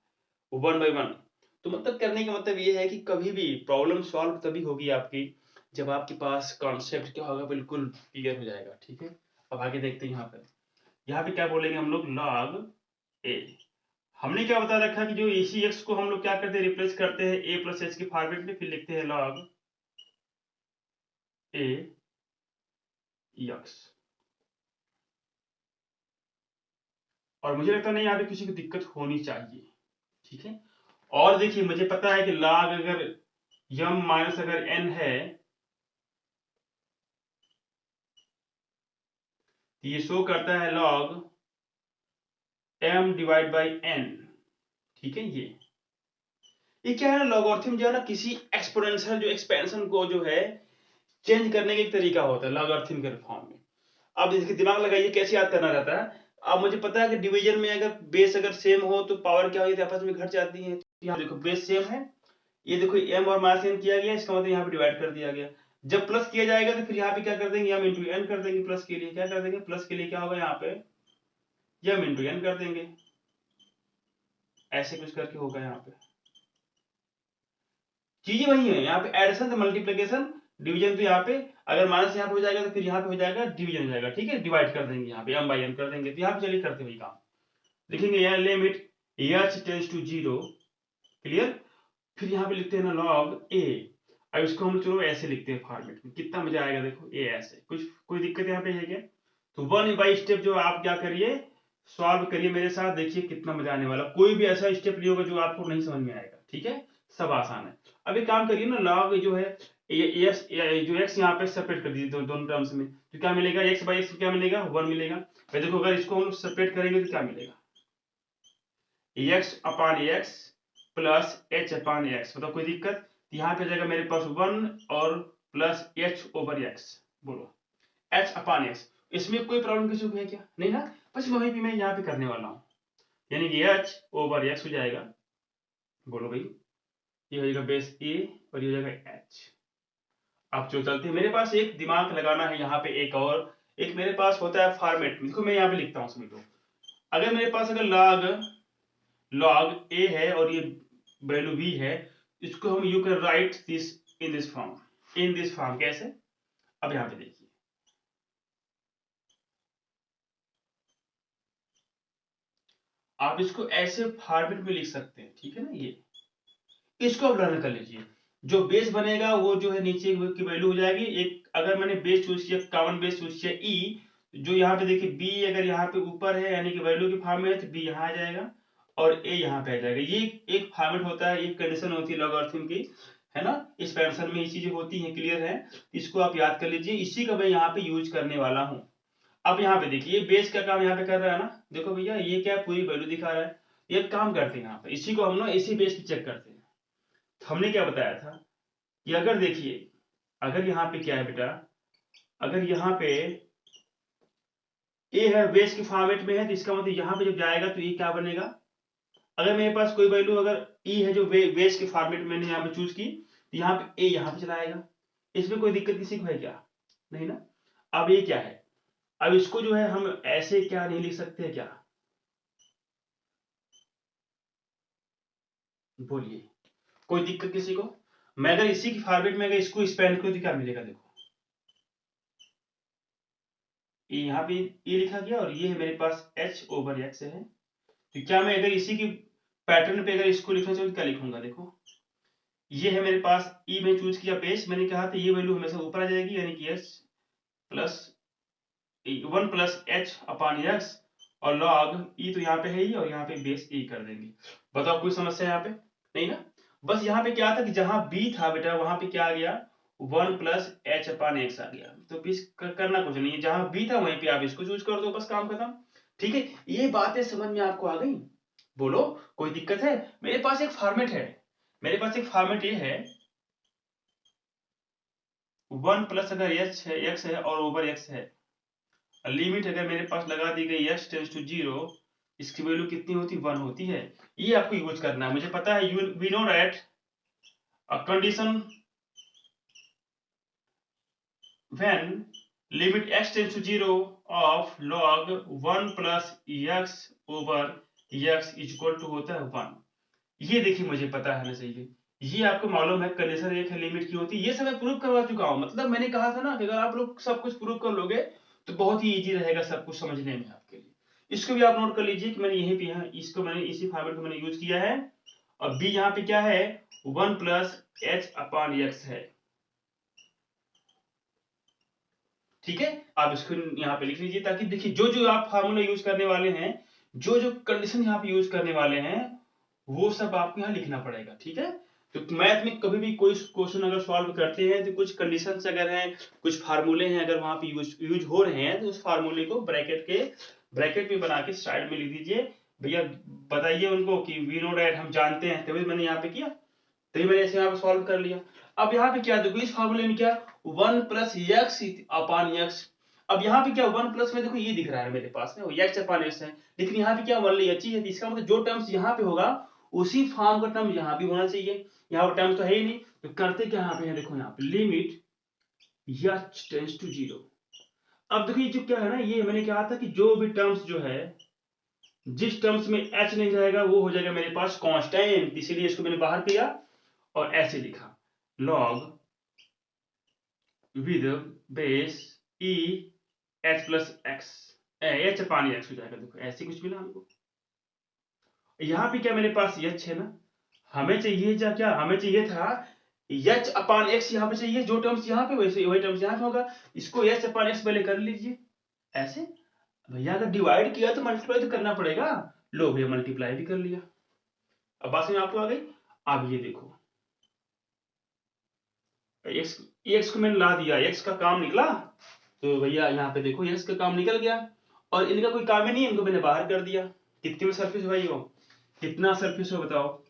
वन बाई वन। तो मतलब करने का मतलब ये है कि कभी भी प्रॉब्लम सॉल्व तभी होगी आपकी, जब आपके पास कॉन्सेप्ट क्या होगा, बिल्कुल क्लियर हो जाएगा। ठीक है, अब आगे देखते हैं। यहाँ पे क्या बोलेंगे हम लोग, लॉग ए। हमने क्या बता रखा कि जो इसी एक्स को हम लोग क्या करते हैं, रिप्लेस करते हैं ए प्लस एच के फॉर्मेट में, फिर लिखते हैं लॉग ए एक्स। और मुझे लगता नहीं यहाँ पे किसी को दिक्कत होनी चाहिए। ठीक है, और देखिए मुझे पता है कि लॉग अगर यम माइनस अगर एन है, तो ये शो करता है log m divide by n। ठीक है, ये क्या है ना, लॉगरिथम जो है ना, किसी एक्सपोनेंशियल जो एक्सपेंशन को जो है चेंज करने का एक तरीका होता है लॉगरिथम के फॉर्म में। अब देखिए दिमाग लगाइए कैसे याद करना रहता है। अब मुझे पता है कि डिवीजन में अगर बेस अगर सेम हो तो पावर क्या हो जाती है, आपस में घट जाती है। तो यहाँ देखो बेस सेम है, ये देखो m और माइनस n किया गया, इसका मतलब यहाँ पे डिवाइड कर दिया गया। जब प्लस किया जाएगा तो फिर यहाँ पे क्या कर देंगे, m इंटू n कर देंगे। प्लस के लिए क्या कर देंगे, प्लस के लिए क्या होगा यहाँ पे m इंटू n कर देंगे। ऐसे कुछ करके होगा यहाँ पे, चीजें वही है। यहाँ पे एडिशन से मल्टीप्लीकेशन, डिवीजन तो यहाँ पे अगर माइनस यहाँ पे हो जाएगा तो फिर यहाँ पे हो जाएगा डिवीजन हो जाएगा। ठीक है, डिवाइड कर देंगे यहाँ पे m बाई n कर देंगे। तो यहाँ पे चलिए करते वही काम, लिखेंगे यहाँ limit h tends to 0, clear. फिर यहाँ पे लिखते हैं ना लॉग a। अब इसको हम चलो ऐसे लिखते हैं फॉर्मेट में, कितना मजा आएगा देखो, a ऐसे, कुछ कोई दिक्कत यहाँ पे है क्या। तो वन बाई स्टेप जो आप क्या करिए, सॉल्व करिए मेरे साथ, देखिए कितना मजा आने वाला। कोई भी ऐसा स्टेप नहीं होगा जो आपको नहीं समझ में आएगा। ठीक है, सब आसान है। अब एक काम करिए ना, लॉग जो है जो x यहाँ पे सेपरेट कर दीजिए दोनों टर्म्स में, तो क्या मिलेगा, x बाई एक्स क्या मिलेगा, 1 मिलेगा। भाई देखो अगर इसको हम सेपरेट करेंगे तो क्या मिलेगा, x अपान एक्स प्लस h अपान एक्स, मतलब कोई दिक्कत। यहाँ पे जाएगा मेरे पास 1 और प्लस h ओवर x, बोलो h अपान x। इसमें कोई प्रॉब्लम किसी को है क्या, नहीं ना। बस वही भी मैं यहाँ पे करने वाला हूँ, यानी कि h ओवर x हो जाएगा, बोलो भाई, ये हो जाएगा बेस a और ये हो जाएगा h। अब जो चलते हैं, मेरे पास एक दिमाग लगाना है यहाँ पे, एक और एक मेरे पास होता है फॉर्मेट। देखो मैं यहाँ पे लिखता हूँ, समझ लो, अगर मेरे पास अगर लॉग लॉग ए है और ये वैल्यू बी है, इसको हम you can write this in this form. कैसे? अब यहां पे देखिए, आप इसको ऐसे फॉर्मेट में लिख सकते हैं, ठीक है ना। ये इसको आप लर्न कर लीजिए। जो बेस बनेगा वो जो है नीचे की वैल्यू हो जाएगी। एक अगर मैंने बेस चूज किया, कॉमन बेस चूज किया ई, जो यहाँ पे देखिए बी अगर यहाँ पे ऊपर है यानी कि वैल्यू के फॉर्म में है तो बी यहाँ आ जाएगा और ए यहाँ पे आ जाएगा। ये एक फॉर्मेट होता है, एक कंडीशन होती है लॉगरिथम की, है ना। एक्सपेंशन में ये चीजें होती हैं, क्लियर है। इसको आप याद कर लीजिए, इसी का मैं यहाँ पे यूज करने वाला हूँ। अब यहाँ पे देखिए बेस का काम यहाँ पे कर रहा है ना, देखो भैया ये क्या पूरी वैल्यू दिखा रहा है। ये काम करते हैं यहाँ पे, इसी को हम ना इसी बेस पे चेक करते हैं। हमने क्या बताया था कि अगर देखिए, अगर यहाँ पे क्या है बेटा, अगर यहाँ पे ए है बेस के फॉर्मेट में है तो इसका मतलब यहाँ पे जब जाएगा तो ये क्या बनेगा। अगर मेरे पास कोई वैल्यू अगर ई है जो बेस के फॉर्मेट में मैंने यहाँ पे चूज की तो यहाँ पे ए यहाँ पे चला आएगा। इसमें कोई दिक्कत किसी को है क्या? नहीं ना। अब ये क्या है, अब इसको जो है हम ऐसे क्या नहीं लिख सकते क्या? बोलिए, कोई दिक्कत किसी को? मैं अगर इसी की फॉर्मेट में अगर इसको एक्सपेंड करूं तो क्या मिलेगा? देखो ये यहाँ पे ये लिखा गया और ये है मेरे पास h ओवर x है। तो क्या मैं अगर इसी की पैटर्न पे अगर इसको लिखना चाहूँ तो क्या लिखूंगा? देखो ये है मेरे पास ई, में चूज किया बेस, मैंने कहा था ये वैल्यू हमेशा ऊपर आ जाएगी यानी कि h प्लस 1+h/x और लॉग ई तो यहाँ पे है ही और यहाँ पे बेस ई कर देंगे। बताओ कोई समस्या यहाँ पे? नहीं ना। बस यहाँ पे क्या था कि जहां बी था बेटा वहां पे क्या आ गया, 1+h/x आ गया। तो बीस करना कुछ नहीं है, जहां बी था वहीं पे आप इसको चूज कर दो, बस काम खत्म। ठीक है, ये बातें समझ में आपको आ गई? बोलो कोई दिक्कत है? मेरे पास एक फॉर्मेट है, मेरे पास एक फॉर्मेट ये है 1 प्लस अगर एच है, एक्स है और ओवर एक्स है, लिमिट अगर मेरे पास लगा दी गई x टेंस टू 0, इसकी वैल्यू कितनी होती? 1 होती है। ये आपको यूज करना है, मुझे पता है you we know that a condition when limit x tends to 0 of log 1 plus x over x is equal to होता है 1। ये देखिए मुझे पता है ना, चाहिए ये आपको मालूम है कंडीशन एक है लिमिट की होती है, ये सब मैं प्रूव करवा चुका हूं। मतलब मैंने कहा था ना कि अगर आप लोग सब कुछ प्रूव कर लोगे तो बहुत ही इजी रहेगा सब कुछ समझने में आपके लिए। इसको भी आप नोट कर लीजिए कि मैंने यहीं पे यहाँ इसको मैंने इसी फॉर्मेट को मैंने यूज किया है और b यहाँ पे क्या है 1+h/x है। ठीक है, आप इसको यहाँ पे लिख लीजिए ताकि देखिए जो जो आप फार्मूला यूज करने वाले हैं, जो जो कंडीशन यहाँ पे यूज करने वाले हैं वो सब आपको यहाँ लिखना पड़ेगा। ठीक है, तो मैथ में कभी भी कोई क्वेश्चन अगर सॉल्व करते हैं तो कुछ कंडीशंस अगर हैं, कुछ फार्मूले हैं अगर वहां पे यूज हो रहे हैं तो उस फार्मूले को ब्रैकेट में बना के साइड में लिख दीजिए। भैया बताइए उनको कि वी नो डैट, हम जानते हैं, तभी मैंने यहाँ पे किया, तभी मैंने ऐसे यहाँ पे सॉल्व कर लिया। अब यहाँ पे क्या देखो इस फार्मूले में क्या 1+x/x। अब यहाँ पे क्या 1 प्लस में देखो ये दिख रहा है मेरे पास में x/x है, लेकिन यहाँ पे क्या 1 h है, इसका मतलब जो टर्म्स यहाँ पे होगा उसी फॉर्म का टर्म यहाँ भी होना चाहिए। यहाँ पर टर्म्स तो है ही नहीं, तो करते क्या यहाँ पे है, देखो यहाँ पे लिमिट h टेंड्स टू 0। अब देखो ये जो क्या है ना, ये मैंने कहा था कि जो भी टर्म्स जो है, जिस टर्म्स में h नहीं रहेगा वो हो जाएगा मेरे पास कांस्टेंट, इसीलिए इसको मैंने बाहर किया और ऐसे लिखा log with base E h plus x, h/x हो जाएगा। देखो ऐसे कुछ मिला हमको। यहाँ पे क्या मेरे पास h है ना, हमें चाहिए क्या हमें चाहिए था h/x, यहाँ पे चाहिए जो टर्म्स यहाँ पे वैसे वही टर्म्स यहाँ पे होगा। इसको h/x पहले कर लीजिए ऐसे। भैया अगर डिवाइड किया तो मल्टीप्लाई तो करना पड़ेगा, लो भैया मल्टीप्लाई भी कर लिया। अब बात में आपको आ गई। अब ये देखो x को मैंने ला दिया, x का काम निकला, तो भैया यहाँ पे देखो x का काम निकल गया और इनका कोई काम ही नहीं है, इनको मैंने बाहर कर दिया। कितने में सरफेस भाई हो, कितना सरफेस हो बताओ।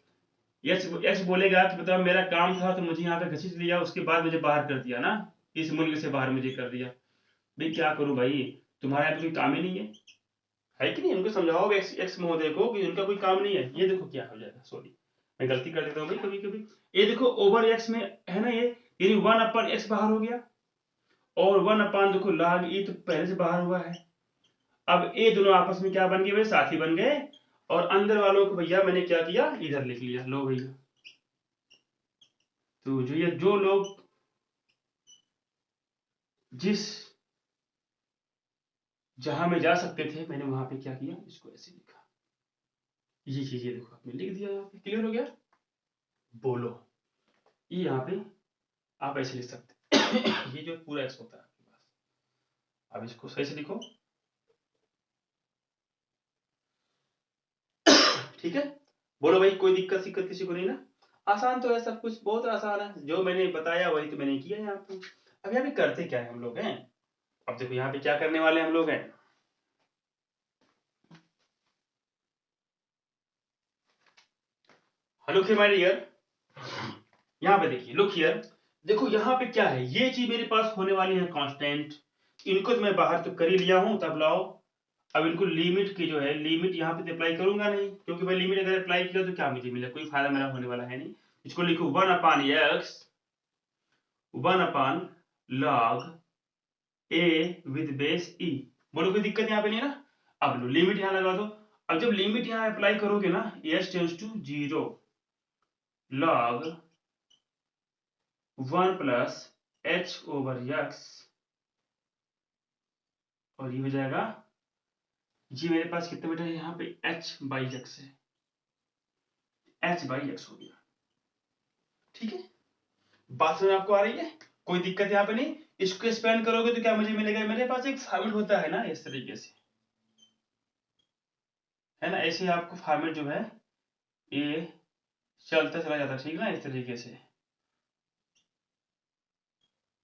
x बोलेगा कि बताओ मेरा काम था तो मुझे यहाँ पे घसीट लिया, उसके बाद मुझे बाहर कर दिया ना, इस मूल्य से बाहर मुझे कर दिया। भाई क्या करूं भाई, तुम्हारा यहाँ पे कोई काम ही नहीं है कि नहीं। उनको समझाओ एक्स महोदय को कि उनका कोई काम नहीं है। ये देखो क्या हो जाएगा, सॉरी मैं गलती कर देता हूँ भाई कभी कभी। ये देखो ओवर एक्स में है ना, ये यानी 1/x बाहर हो गया और 1 देखो log e तो पहले से बाहर हुआ है। अब ये दोनों आपस में क्या बन गए भाई, साथी बन गए और अंदर वालों को भैया मैंने क्या किया, इधर लिख लिया। लो भैया, तो जो लोग जिस जहां में जा सकते थे मैंने वहां पे क्या किया, इसको ऐसे लिखा। ये चीजें देखो आपने लिख दिया, यहाँ पे क्लियर हो गया। बोलो, ये यहाँ पे आप ऐसे लिख सकते ये जो पूरा एक्स होता है आपके पास, अब इसको सही से लिखो, ठीक है। बोलो भाई, कोई दिक्कत किसी को नहीं ना? आसान तो है सब कुछ, बहुत आसान है। जो मैंने बताया वही तो मैंने किया यहाँ पे। अब यहाँ पे करते क्या है हम लोग हैं, अब देखो यहाँ पे क्या करने वाले हम लोग हैं। हेलो माय डियर, यहाँ पे देखिए, लुक हियर। देखो यहाँ पे क्या है, ये चीज मेरे पास होने वाली है कांस्टेंट। इनको तो मैं बाहर तो कर ही लिया हूं, तब लाओ अब इनको लिमिट की जो है, लिमिट यहाँ पे अप्लाई करूंगा नहीं, क्योंकि मैं लिमिट अगर अप्लाई किया तो क्या मुझे मिला, कोई फायदा मेरा होने वाला है नहीं। इसको लिखो 1/x 1 log a with base e। बोलो कोई दिक्कत यहाँ पे नहीं ना? अब लो लिमिट यहाँ लगा दो। अब जब लिमिट यहाँ अप्लाई करोगे ना, s tends to 0 log 1 plus h over x, और ये हो जाएगा, जी मेरे पास कितना बेटा है यहाँ पे h बाई एक्स है, h बाई एक्स हो गया। ठीक है, बात समझ आपको आ रही है? कोई दिक्कत यहाँ पे नहीं। इसको एक्सपेंड करोगे तो क्या मुझे मिलेगा, मेरे पास एक फॉर्मेट होता है ना इस तरीके से, है ना, ऐसे आपको फॉर्मेट जो है ये चलता चला जाता, ठीक ना, इस तरीके से।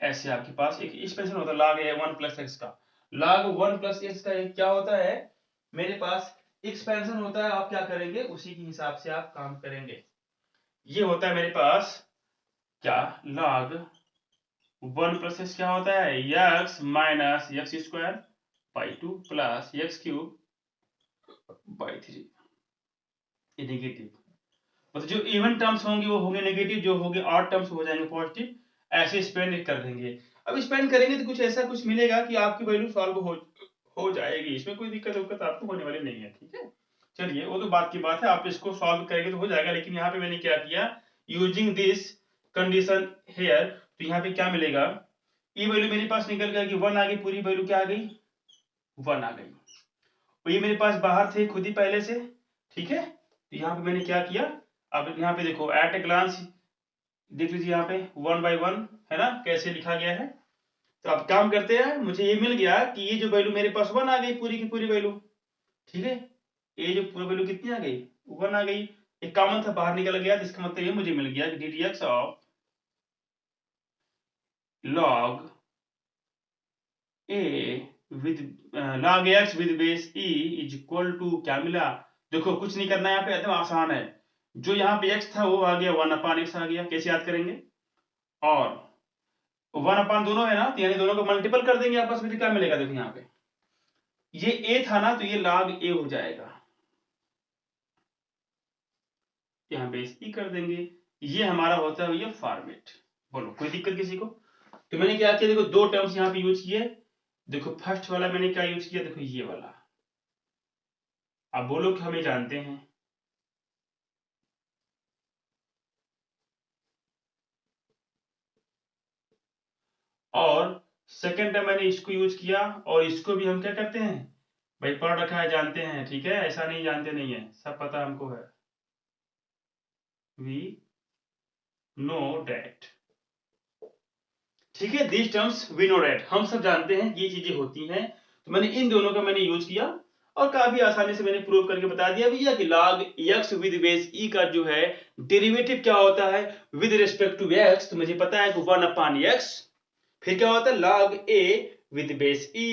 ऐसे आपके पास एक एक्सपेंशन होता है log a 1 प्लस एक्स का। log 1 प्लस एक्स का क्या होता है, मेरे पास एक्सपेंशन होता है। आप क्या करेंगे, उसी के हिसाब से आप काम करेंगे। ये होता है मेरे पास क्या, log 1 प्लस एक्स क्या होता है, x minus x square by 2 plus x cube by 3। ये नेगेटिव, मतलब जो इवन टर्म्स होंगे वो होंगे नेगेटिव, जो होंगे ऑड टर्म्स हो जाएंगे पॉजिटिव। ऐसे स्पेंड कर देंगे। अब स्पेंड करेंगे तो कुछ ऐसा कुछ मिलेगा कि आपकी वैल्यू सॉल्व हो जाएगी, इसमें कोई दिक्कत आपको होने वाली नहीं है, ठीक है। चलिए वो तो बात की बात है, आप इसको सॉल्व करेंगे तो हो जाएगा। लेकिन यहाँ पे मैंने क्या किया, यूजिंग दिस कंडीशन हेयर, तो यहाँ पे क्या मिलेगा, ये वैल्यू मेरे पास निकल गया कि 1 आ गई, पूरी वैल्यू क्या आ गई, 1 आ गई। तो ये मेरे पास बाहर थे खुद ही पहले से, ठीक है। तो यहाँ पे मैंने क्या किया, अब यहाँ पे देखो एट ए ग्लांस देख लीजिए, यहाँ पे 1 बाई 1 है ना, कैसे लिखा गया है। तो अब काम करते हैं, मुझे ये मिल गया कि ये जो वैल्यू मेरे पास 1 आ गई, पूरी की पूरी वैल्यू, ठीक है। ये जो पूरी वैल्यू कितनी आ गई, 1 आ गई। एक कॉमन था बाहर निकल गया, जिसका मतलब ये मुझे मिल गया कि d d x of log a with log x with base e is equal to क्या मिला। देखो कुछ नहीं करना है यहाँ पे, एकदम आसान है। जो यहाँ पे x था वो आ गया 1/x आ गया। कैसे याद करेंगे, और 1 दोनों है ना, तो यानी दोनों को मल्टीपल कर देंगे आपस में, तो क्या मिलेगा, देखो यहाँ पे ये a था ना, तो ये log a हो जाएगा, यहाँ बेस e कर देंगे। ये हमारा होता है ये फॉर्मेट। बोलो कोई दिक्कत किसी को? तो मैंने क्या किया, देखो दो टर्म्स यहाँ पे यूज किए। देखो फर्स्ट वाला मैंने क्या यूज किया, देखो ये वाला। अब बोलो कि हमें जानते हैं, और सेकेंड टाइम मैंने इसको यूज किया, और इसको भी हम क्या करते हैं भाई, पढ़ रखा है, जानते हैं, ठीक है, ऐसा नहीं जानते नहीं है, सब पता हमको है। वी नो डैट, ठीक है, this terms we know that, हम सब जानते हैं ये चीजें होती हैं। तो मैंने इन दोनों का मैंने यूज किया, और काफी आसानी से मैंने प्रूव करके बता दिया भैया कि log x with base e का जो है डेरिवेटिव क्या होता है विद रिस्पेक्ट टू x, तो मुझे पता है कि 1/x, फिर क्या होता है log a with base e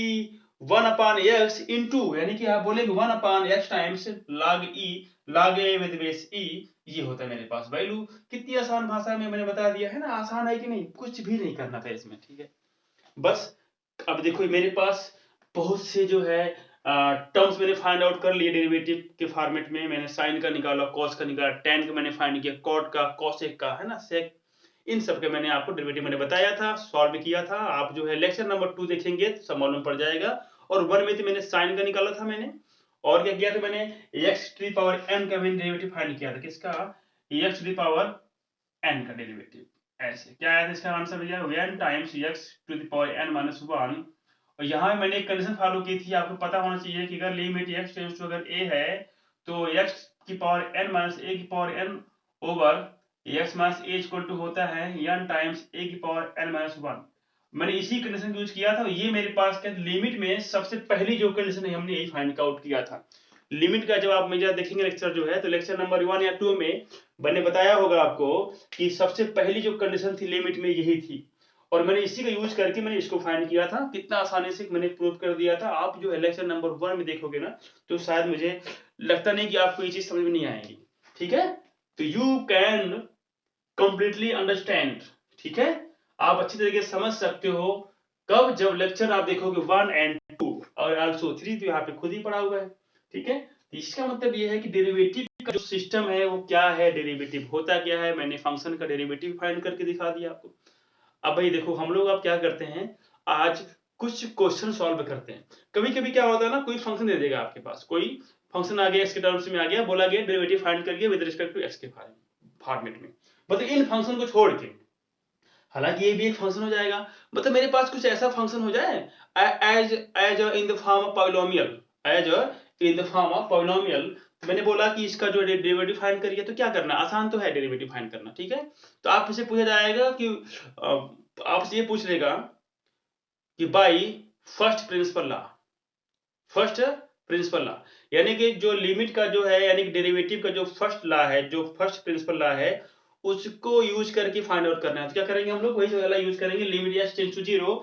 1/x into, यानी कि आप बोलेंगे 1/x times log a with base e, ये होता है मेरे पास वैल्यू। कितनी आसान भाषा में मैंने बता दिया है ना, आसान है कि नहीं, कुछ भी नहीं करना था इसमें, ठीक है। बस अब देखो मेरे पास बहुत से जो है टर्म्स मैंने फाइंड आउट कर लिए डेरिवेटिव के फॉर्मेट में। मैंने साइन का निकाला, कॉस का निकाला, टेन का मैंने फाइंड किया, कॉट का, कॉसेक का, है ना, सेक, इन सब के मैंने आपको डेरिवेटिव मैंने बताया था, सॉल्व किया था। आप जो है लेक्चर नंबर 2 देखेंगे तो सब मालूम पड़ जाएगा। और 1 में तो मैंने साइन का निकाला था मैंने, और क्या किया था मैंने, x to the power n का मैंने डेरिवेटिव फाइंड किया था, किसका, x to the power n का डेरिवेटिव। ऐसे क्या आया था इसका आंसर भैया, n times x to the power n minus 1। और यहाँ मैंने एक कंडीशन फॉलो की थी, आपको पता होना चाहिए कि अगर लिमिट x टेंड्स टू अगर a है तो x की पावर n माइनस a की power n over x minus a equal to होता है n टाइम्स a की पावर n माइनस 1। मैंने इसी कंडीशन यूज किया था। ये मेरे पास क्या लिमिट में सबसे पहली जो कंडीशन है हमने यही फाइंड आउट किया था। लिमिट का जब आप मेरा देखेंगे लेक्चर जो है, तो लेक्चर नंबर 1 या 2 में मैंने बताया होगा आपको कि सबसे पहली जो कंडीशन थी लिमिट में यही थी, और मैंने इसी का यूज करके मैंने इसको फाइंड किया था। कितना आसानी से मैंने प्रूव कर दिया था। आप जो है लेक्चर नंबर 1 में देखोगे ना, तो शायद मुझे लगता नहीं कि आपको ये चीज समझ में नहीं आएगी। ठीक है, तो यू कैन कंप्लीटली अंडरस्टैंड। ठीक है, आप अच्छी तरीके से समझ सकते हो कब, जब लेक्चर आप देखोगे 1 एंड 2 और आल्सो 3, तो यहाँ पे खुद ही पड़ा हुआ है। ठीक है, इसका मतलब ये है कि डेरिवेटिव का जो सिस्टम है वो क्या है, डेरिवेटिव होता क्या है, मैंने फंक्शन का डेरिवेटिव फाइंड करके दिखा दिया आपको। अब भाई देखो, हम लोग अब क्या करते हैं, आज कुछ क्वेश्चन सॉल्व करते हैं। कभी कभी क्या होता है ना, कोई फंक्शन दे देगा आपके पास, कोई फंक्शन आ गया, एक्स के टर्म्स में आ गया, बोला गया डेरिवेटिव फाइंड करिए विद रिस्पेक्ट टू एक्स के फॉर्मेट में, मतलब इन फंक्शन को छोड़ के। हालांकि ये भी एक फंक्शन हो जाएगा, मतलब मेरे पास कुछ ऐसा फंक्शन हो जाए as as in the form of polynomial, as in the form of polynomial. मैंने बोला कि इसका जो डेरिवेटिव फाइंड करिए, तो क्या करना, आसान तो है डेरिवेटिव फाइंड करना। ठीक है, तो आपसे पूछा जाएगा कि आपसे ये पूछ लेगा कि by first principle law, first principle law, यानी कि जो लिमिट का जो है, यानी कि डेरिवेटिव का जो फर्स्ट लॉ है, जो फर्स्ट प्रिंसिपल लॉ है, उसको यूज करके फाइंड आउट करना है। तो क्या करेंगे हम लोग, वही वाला यूज करेंगे, limit x tends to 0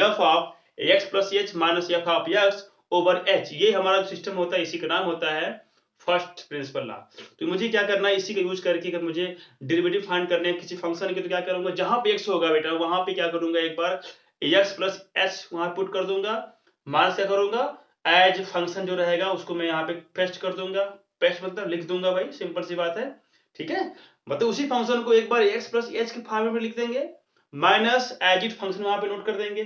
f of x plus h minus f of x over h। ये हमारा सिस्टम होता है, इसी का नाम होता है फर्स्ट प्रिंसिपल लॉ। तो मुझे क्या करना है, इसी का यूज करके अगर मुझे डेरिवेटिव फाइंड करने हैं किसी फंक्शन के, तो क्या करूंगा, जहां पे x होगा बेटा वहां पे क्या करूंगा, एक बार x प्लस h वहां पुट कर दूंगा, माइनस क्या करूंगा, एज फंक्शन जो रहेगा उसको मैं यहाँ पे पेस्ट कर दूंगा। पेस्ट मतलब लिख दूंगा भाई, सिंपल सी बात है। ठीक है, मतलब उसी फंक्शन को एक बार x प्लस एच के फॉर्मेट में लिख देंगे, माइनस एज इट फंक्शन वहां पे नोट कर देंगे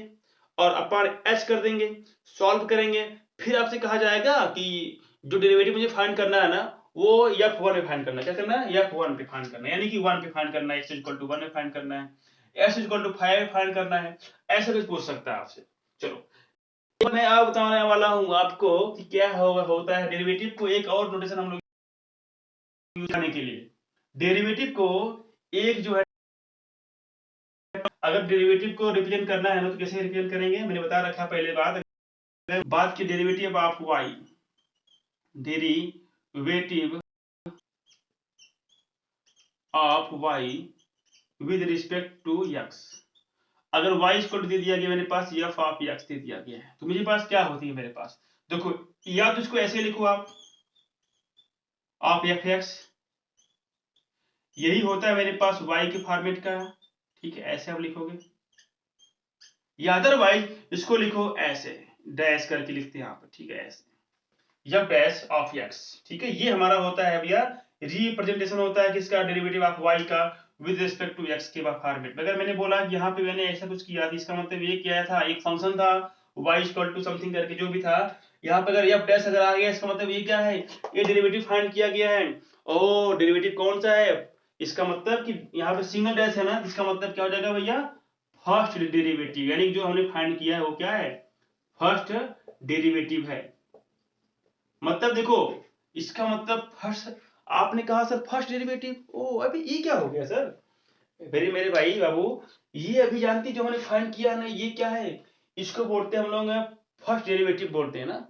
और अपन एच कर देंगे, सॉल्व करेंगे। फिर आपसे कहा जाएगा कि जो डेरिवेटिव मुझे फाइंड करना है ना, वो f1 पे फाइंड करना है। क्या करना है, f1 पे फाइंड करना है, यानी कि 1 पे फाइंड करना है, x इक्वल टू 1 पे फाइंड करना है, x इक्वल टू 5 फाइंड करना है। ऐसा कुछ पूछ सकता है आपसे। चलो, मैं अब बताने वाला हूं आपको कि क्या होता है डेरिवेटिव को। एक और नोटेशन हम लोग यूज करने के लिए, डेरिवेटिव को एक जो है, अगर डेरिवेटिव को रिप्रेजेंट करना है ना, तो कैसे रिप्रेजेंट करेंगे, मैंने बता रखा पहले बात। अगर बात की derivative of y, derivative of y with respect to x, अगर y इक्वल टू दे दिया गया मेरे पास f ऑफ x दे दिया गया है, तो मेरे पास क्या होती है, मेरे पास देखो, या तो इसको ऐसे लिखो आप ऑफ fx, यही होता है मेरे पास y के फॉर्मेट का। ठीक है, ऐसे आप लिखोगे, या अदरवाइज इसको लिखो ऐसे, डैश करके लिखते हैं आप। ठीक है, ऐसे जब डैश ऑफ x। ठीक है, ये हमारा होता है भैया रिप्रेजेंटेशन होता है किसका, डेरिवेटिव ऑफ y का विद रिस्पेक्ट टू x के फॉर्मेट में। अगर मैंने बोला कि यहाँ पे मैंने ऐसा कुछ किया था, इसका मतलब ये क्या था, एक फंक्शन था y इक्वल टू समथिंग करके जो भी था, यहाँ पे अगर f डैश अगर आ गया, इसका मतलब ये क्या है, ये डेरिवेटिव फाइंड किया गया है। ओ डेरिवेटिव कौन सा है, इसका मतलब कि यहाँ पे सिंगल डैश है ना, इसका मतलब क्या हो जाएगा भैया, फर्स्ट डेरिवेटिव, यानी जो हमने फाइंड किया है वो क्या है, फर्स्ट डेरिवेटिव है। मतलब देखो, इसका मतलब फर्स्ट, आपने कहा सर फर्स्ट डेरिवेटिव, ओ अभी ये क्या हो गया सर, मेरे भाई बाबू, ये अभी जानती जो हमने फाइंड किया ना, ये क्या है, इसको बोलते हैं हम लोग फर्स्ट डेरिवेटिव बोलते हैं ना।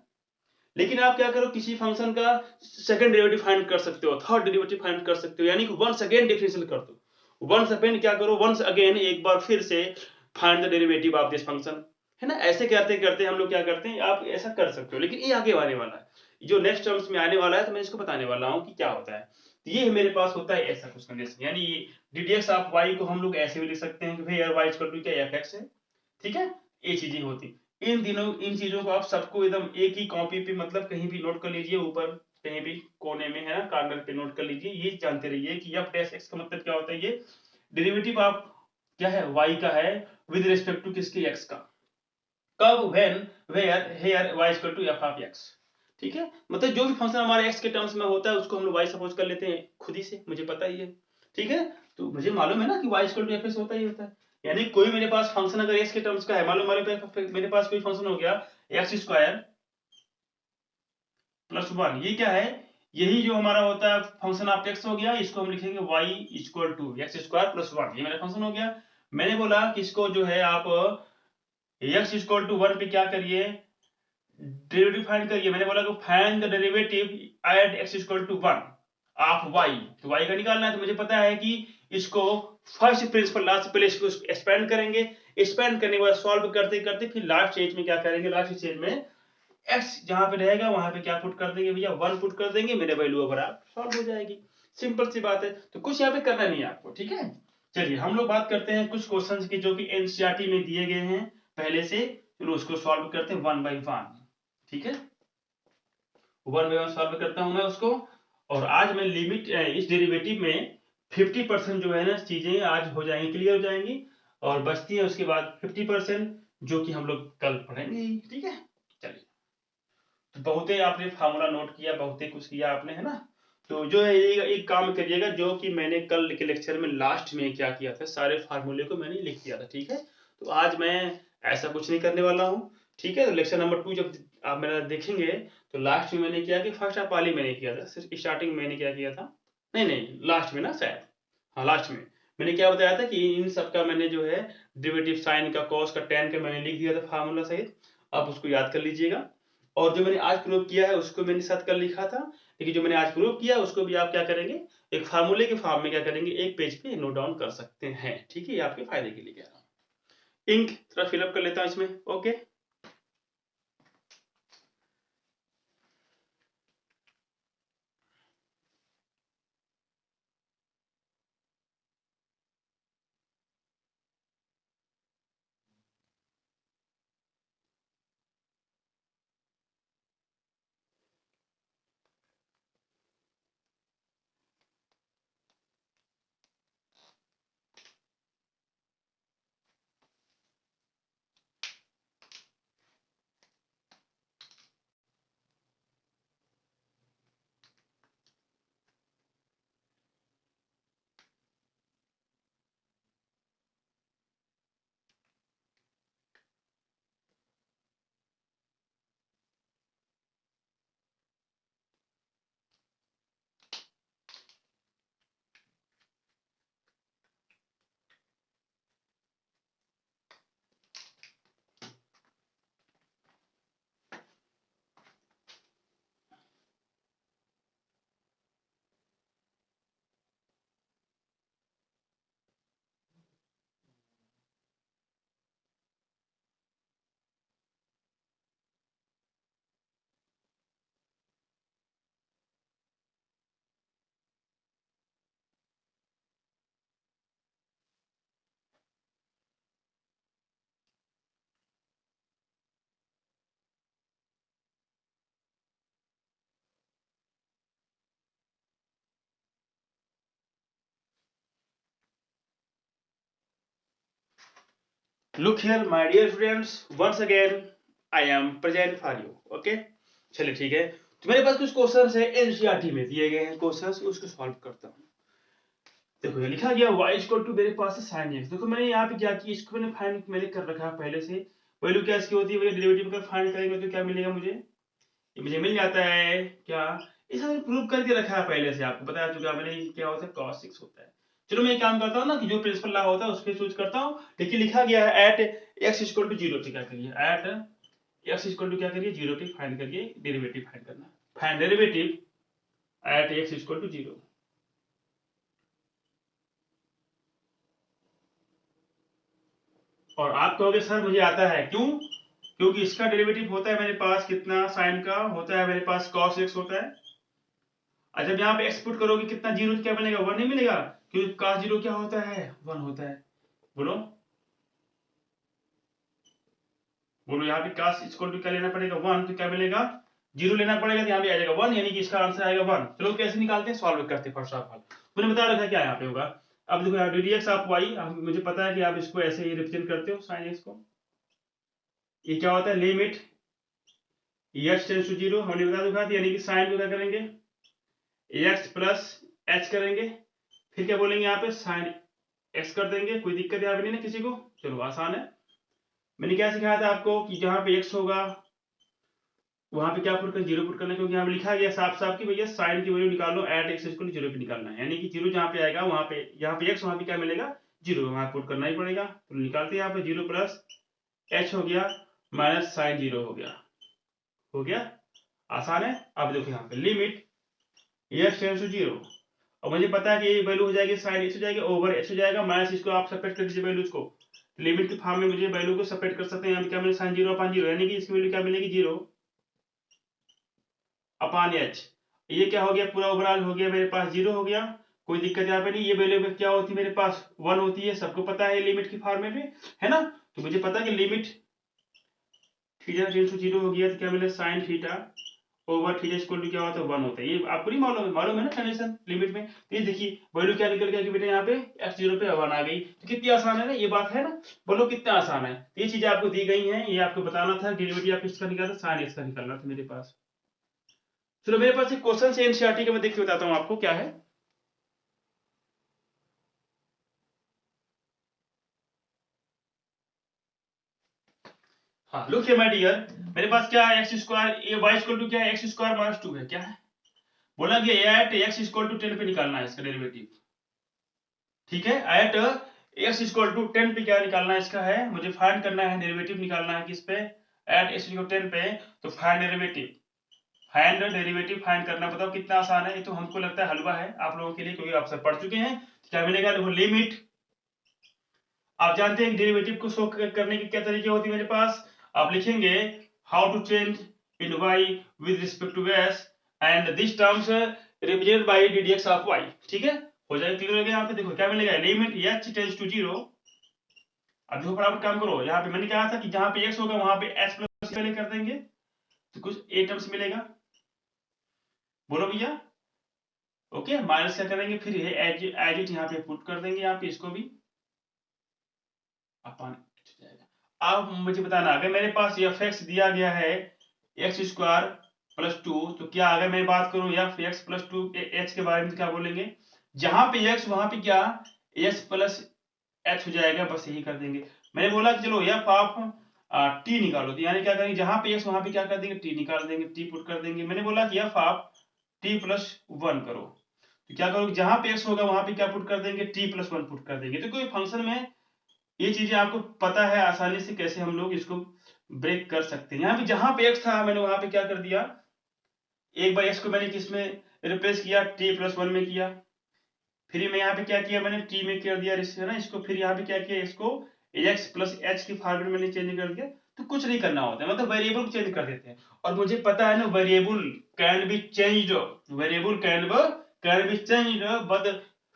लेकिन आप क्या करो, किसी फंक्शन का सेकंड डेरिवेटिव फाइंड कर सकते हो, थर्ड डेरिवेटिव फाइंड कर सकते हो, यानी कि वंस अगेन डिफरेंशियल कर दो, वंस अगेन क्या करो, वंस अगेन एक बार फिर से find the derivative of this function, है ना। ऐसे करते करते हम लोग क्या करते हैं, आप ऐसा कर सकते हो। लेकिन ये आगे आने वाला है, जो नेक्स्ट टर्म्स में आने वाला है, तो मैं इसको बताने वाला हूँ कि क्या होता है। तो ये मेरे पास होता है ऐसा कुछ कंडीशन, यानी ये ddx ऑफ y को हम लोग ऐसे भी लिख सकते हैं कि भाई y इक्वल टू क्या fx है। ठीक है, ये चीजें होती, इन चीजों को आप सबको एकदम एक ही कॉपी पे, मतलब कहीं भी नोट कर लीजिए, ऊपर कहीं भी कोने में है ना, कॉर्नर पे नोट कर लीजिए। ये जानते रहिए कि f डैश x का मतलब क्या होता है, ये डेरिवेटिव ऑफ क्या है, y का है विद रिस्पेक्ट टू किसके, x का। कब, when, where, here y equal to f of x। ठीक है, मतलब जो भी फंक्शन हमारे एक्स के टर्म्स में होता है उसको हम लोग वाई सपोज कर लेते हैं खुद ही से, मुझे पता ही है। ठीक है, तो मुझे मालूम है ना कि वाई इक्वल टू एफ होता ही होता है। यानी कोई मेरे पास फंक्शन अगर एक्स के टर्म्स का है, मालूम मेरे पास कोई फंक्शन हो गया एक्स स्क्वायर प्लस वन, ये क्या है, यही जो हमारा होता है फंक्शन ऑफ एक्स हो गया, इसको हम लिखेंगे y equal to x square plus one, ये मेरा फंक्शन हो गया। मैंने बोला कि इसको जो है आप एक्स इक्वल टू वन पे क्या करिए, डेरिवेटिव फाइंड करिए। मैंने बोला कि find the derivative at x equal to one of y, तो वाई का निकालना है। तो मुझे पता है कि इसको फर्स्ट प्रिंसिपल लास्ट पहले इसको एक्सपेंड करेंगे, एक्सपेंड करने के बाद सॉल्व करते करते फिर लास्ट स्टेज में क्या करेंगे, लास्ट स्टेज में एक्स जहां पे रहेगा वहां पे क्या पुट कर देंगे भैया, वन पुट कर देंगे, मेरे वैल्यू बराबर सॉल्व हो जाएगी। सिंपल सी बात है, तो कुछ यहाँ पे करना नहीं है आपको। ठीक है, चलिए हम लोग बात करते हैं कुछ क्वेश्चंस की जो कि एनसीईआरटी में दिए गए हैं पहले से। चलो उसको सॉल्व करते हैं वन बाई वन। ठीक है, वन बाई वन सॉल्व करता हूं मैं उसको। और आज मैं लिमिट इस डेरिवेटिव में 50% जो है ना चीजें आज हो जाएंगी, क्लियर हो जाएंगी, और बचती है उसके बाद 50% जो कि हम लोग कल पढ़ेंगे। ठीक है, चलिए, तो बहुत ही आपने फार्मूला नोट किया, बहुत ही कुछ किया आपने, है ना। तो जो है एक काम करिएगा, जो कि मैंने कल के लेक्चर में लास्ट में क्या किया था, सारे फार्मूले को मैंने लिख दिया था। ठीक है, तो आज मैं ऐसा कुछ नहीं करने वाला हूँ। ठीक है, तो लेक्चर नंबर 2 जब आप मेरा देखेंगे तो लास्ट में मैंने क्या कि फर्स्ट ऑफ ऑल ही मैंने किया था, सिर्फ स्टार्टिंग में मैंने क्या किया था, नहीं नहीं लास्ट में ना शायद, हाँ लास्ट में मैंने क्या बताया था कि इन सब का मैंने जो है डेरिवेटिव साइन का कॉस का टेन का मैंने लिख दिया था फार्मूला सहित, आप उसको याद कर लीजिएगा। और जो मैंने आज प्रूव किया है उसको मैंने साथ कर लिखा था, लेकिन जो मैंने आज प्रूव किया उसको भी आप क्या करेंगे, एक फार्मूले के फॉर्म में क्या करेंगे, एक पेज पे नोट डाउन कर सकते हैं। ठीक है, ये आपके फायदे के लिए कह रहा हूँ। इंक थोड़ा फिलअप कर लेता हूँ इसमें। Okay, look here my dear students, once again I am present for you. Okay, चलिए ठीक है, तो मेरे पास कुछ क्वेश्चंस है एनसीईआरटी में दिए गए हैं क्वेश्चंस, उसको सॉल्व करता हूँ। देखो ये लिखा गया y इक्वल टू मेरे पास है sin x। देखो मैंने यहाँ पे क्या किया, इसको मैंने फाइंड मैंने कर रखा है पहले से। वैल्यू क्या इसकी होती है भैया, डेरिवेटिव का फाइंड करेंगे तो क्या मिलेगा मुझे, ये मुझे मिल जाता है क्या, इसे मैंने प्रूव करके रखा है पहले से, आपको बता चुका मैंने क्या होता है cos 6 होता है। चलो मैं एक काम करता हूँ ना कि जो प्रिंसिपल लॉ होता है उस पर चूज करता हूँ। देखिए लिखा गया है at x equal to zero, क्या करिए एट एक्स इक्वल टू क्या करिए जीरो पे फाइंड करिए, डेरिवेटिव फाइंड करना, find derivative at x equal to zero. और आप कहोगे सर मुझे आता है, क्यों, क्योंकि इसका डेरिवेटिव होता है मेरे पास कितना, साइन का होता है मेरे पास cos x होता है। अच्छा जब यहाँ पे x पुट करोगे कितना, जीरो क्या बनेगा, वन नहीं मिलेगा, क्योंकि cos जीरो क्या होता है, वन होता है। बोलो बोलो, यहाँ पे cos इक्वल टू क्या लेना पड़ेगा, वन, तो क्या मिलेगा, जीरो लेना पड़ेगा, तो यहाँ पे आ जाएगा वन, यानी कि इसका आंसर आएगा वन। चलो कैसे निकालते हैं, सॉल्व करते हैं। फर्स्ट ऑफ ऑल मैंने बता रखा है क्या यहाँ पे होगा। अब देखो यहाँ ddx ऑफ y, मुझे पता है कि आप इसको ऐसे ही रिप्रेजेंट करते हो sin x को। ये क्या होता है, लिमिट, x टेंस टू 0 हमने बता दिया था, यानी कि साइन को क्या करेंगे x प्लस h करेंगे, फिर क्या बोलेंगे यहाँ पे साइन x कर देंगे। कोई दिक्कत यहाँ पे नहीं ना किसी को, चलो आसान है। मैंने क्या सिखाया था आपको कि जहां पे x होगा वहां पे क्या पुट करना, 0 पुट करना, क्योंकि यहाँ पे लिखा गया साफ साफ कि भैया साइन की वैल्यू निकाल लो एट x इक्वल 0 पे निकालना है, यानी कि 0 जहां पे आएगा वहां पे, यहाँ पे x वहां पे क्या मिलेगा 0, वहां पुट करना ही पड़ेगा। तो निकालते हैं यहाँ पे 0 प्लस h हो गया माइनस साइन 0 हो गया आसान है। अब देखो यहाँ पे लिमिट x टेंड्स टू 0, और मुझे पता है कि ये वैल्यू हो जाएगी साइन x हो जाएगा ओवर h हो जाएगा माइनस, इसको आप सेपरेट कर दीजिए वैल्यूज को, लिमिट के फॉर्म में मुझे वैल्यू को सेपरेट कर सकते हैं। यहाँ पे क्या मिलेगा साइन 0 अपॉन 0, यानी कि इसकी वैल्यू क्या मिलेगी 0 अपॉन h। ये क्या हो गया पूरा ओवरऑल हो गया मेरे पास 0 हो गया, कोई दिक्कत यहाँ पे नहीं। ये वैल्यू क्या होती है मेरे पास 1 होती है, सबको पता है लिमिट की फॉर्मेट में, है ना। तो मुझे पता है कि लिमिट थीटा टेंड्स टू 0 हो गया तो क्या मिलेगा sine theta over theta equal to क्या होता है 1 होता है। ये आपको नहीं मालूम है ना कंडीशन लिमिट में। तो ये देखिए वैल्यू क्या निकल गया कि बेटा यहाँ पे x 0 पे 1 आ गई, तो कितनी आसान है ना ये बात, है ना। बोलो कितना आसान है। तो ये चीजें आपको दी गई हैं, ये आपको बताना था। डेरिवेटिव आप किसका निकालना था, साइन x का निकालना था मेरे पास। चलो मेरे पास एक क्वेश्चन से एनसीईआरटी का मैं देख के बताता हूँ आपको क्या है। हाँ लुक हियर माय डियर, मेरे पास क्या है एक्स स्क्वायर, ये वाई इक्वल टू क्या है एक्स स्क्वायर माइनस 2 है, क्या है बोला कि एट एक्स इक्वल टू 10 पे निकालना है इसका डेरिवेटिव। ठीक है, एट एक्स इक्वल टू 10 पे क्या निकालना है इसका है, मुझे फाइंड करना है डेरिवेटिव निकालना है किस पे, एट एक्स इक्वल 10 पे। तो फाइंड डेरिवेटिव फाइंड करना, बताओ कितना आसान है। ये तो हमको लगता है हलवा है आप लोगों के लिए, क्योंकि आप सब पढ़ चुके हैं। क्या मिलेगा देखो लिमिट, आप जानते हैं डेरिवेटिव को शो करने के क्या तरीके होती है मेरे पास। आप लिखेंगे how to change in y with respect to s and this terms represented by ddx of y। ठीक है, हो जाएगा क्लियर हो गया। यहाँ पे देखो क्या मिलेगा लिमिट h टेंड्स टू 0। अब देखो फटाफट काम करो, यहाँ पे मैंने कहा था कि जहां पे x होगा वहां पे s प्लस पहले कर देंगे तो कुछ a टर्म्स मिलेगा, बोलो भैया। ओके, माइनस क्या करेंगे फिर एज इट यहाँ पे पुट कर देंगे, यहाँ पे इसको भी अपन जाएगा। अब मुझे बताना अगर मेरे पास एफ एक्स दिया गया है एक्स स्क्वायर प्लस 2, तो क्या अगर मैं बात करूं एफ एक्स प्लस 2 एच के बारे में क्या बोलेंगे, जहां पे एक्स वहां पे क्या एक्स प्लस एच हो जाएगा, बस यही कर देंगे। मैंने बोला कि चलो एफ आप टी निकालो, तो यानी क्या करेंगे जहां पे एक्स वहां पे क्या कर देंगे टी निकाल देंगे, टी पुट कर देंगे। मैंने बोला कि एफ आप टी प्लस 1 करो, तो क्या करोगे जहां पे एक्स होगा वहां पे क्या पुट कर देंगे टी प्लस 1 पुट कर देंगे। तो कोई फंक्शन में ये चीजें आपको पता है आसानी से कैसे हम लोग इसको ब्रेक कर सकते हैं। यहाँ पे जहां पे x था मैंने वहां पे क्या कर दिया, एक बार x को मैंने किसमें रिप्लेस किया t प्लस 1 में किया, फिर मैं यहाँ पे क्या किया मैंने t में कर दिया है ना इसको, फिर यहाँ पे क्या किया इसको x प्लस h की फॉर्मेट मैंने चेंज कर दिया। तो कुछ नहीं करना होता है, मतलब वेरिएबल को चेंज कर देते हैं। और मुझे पता है ना variable can be changed, variable can be changed but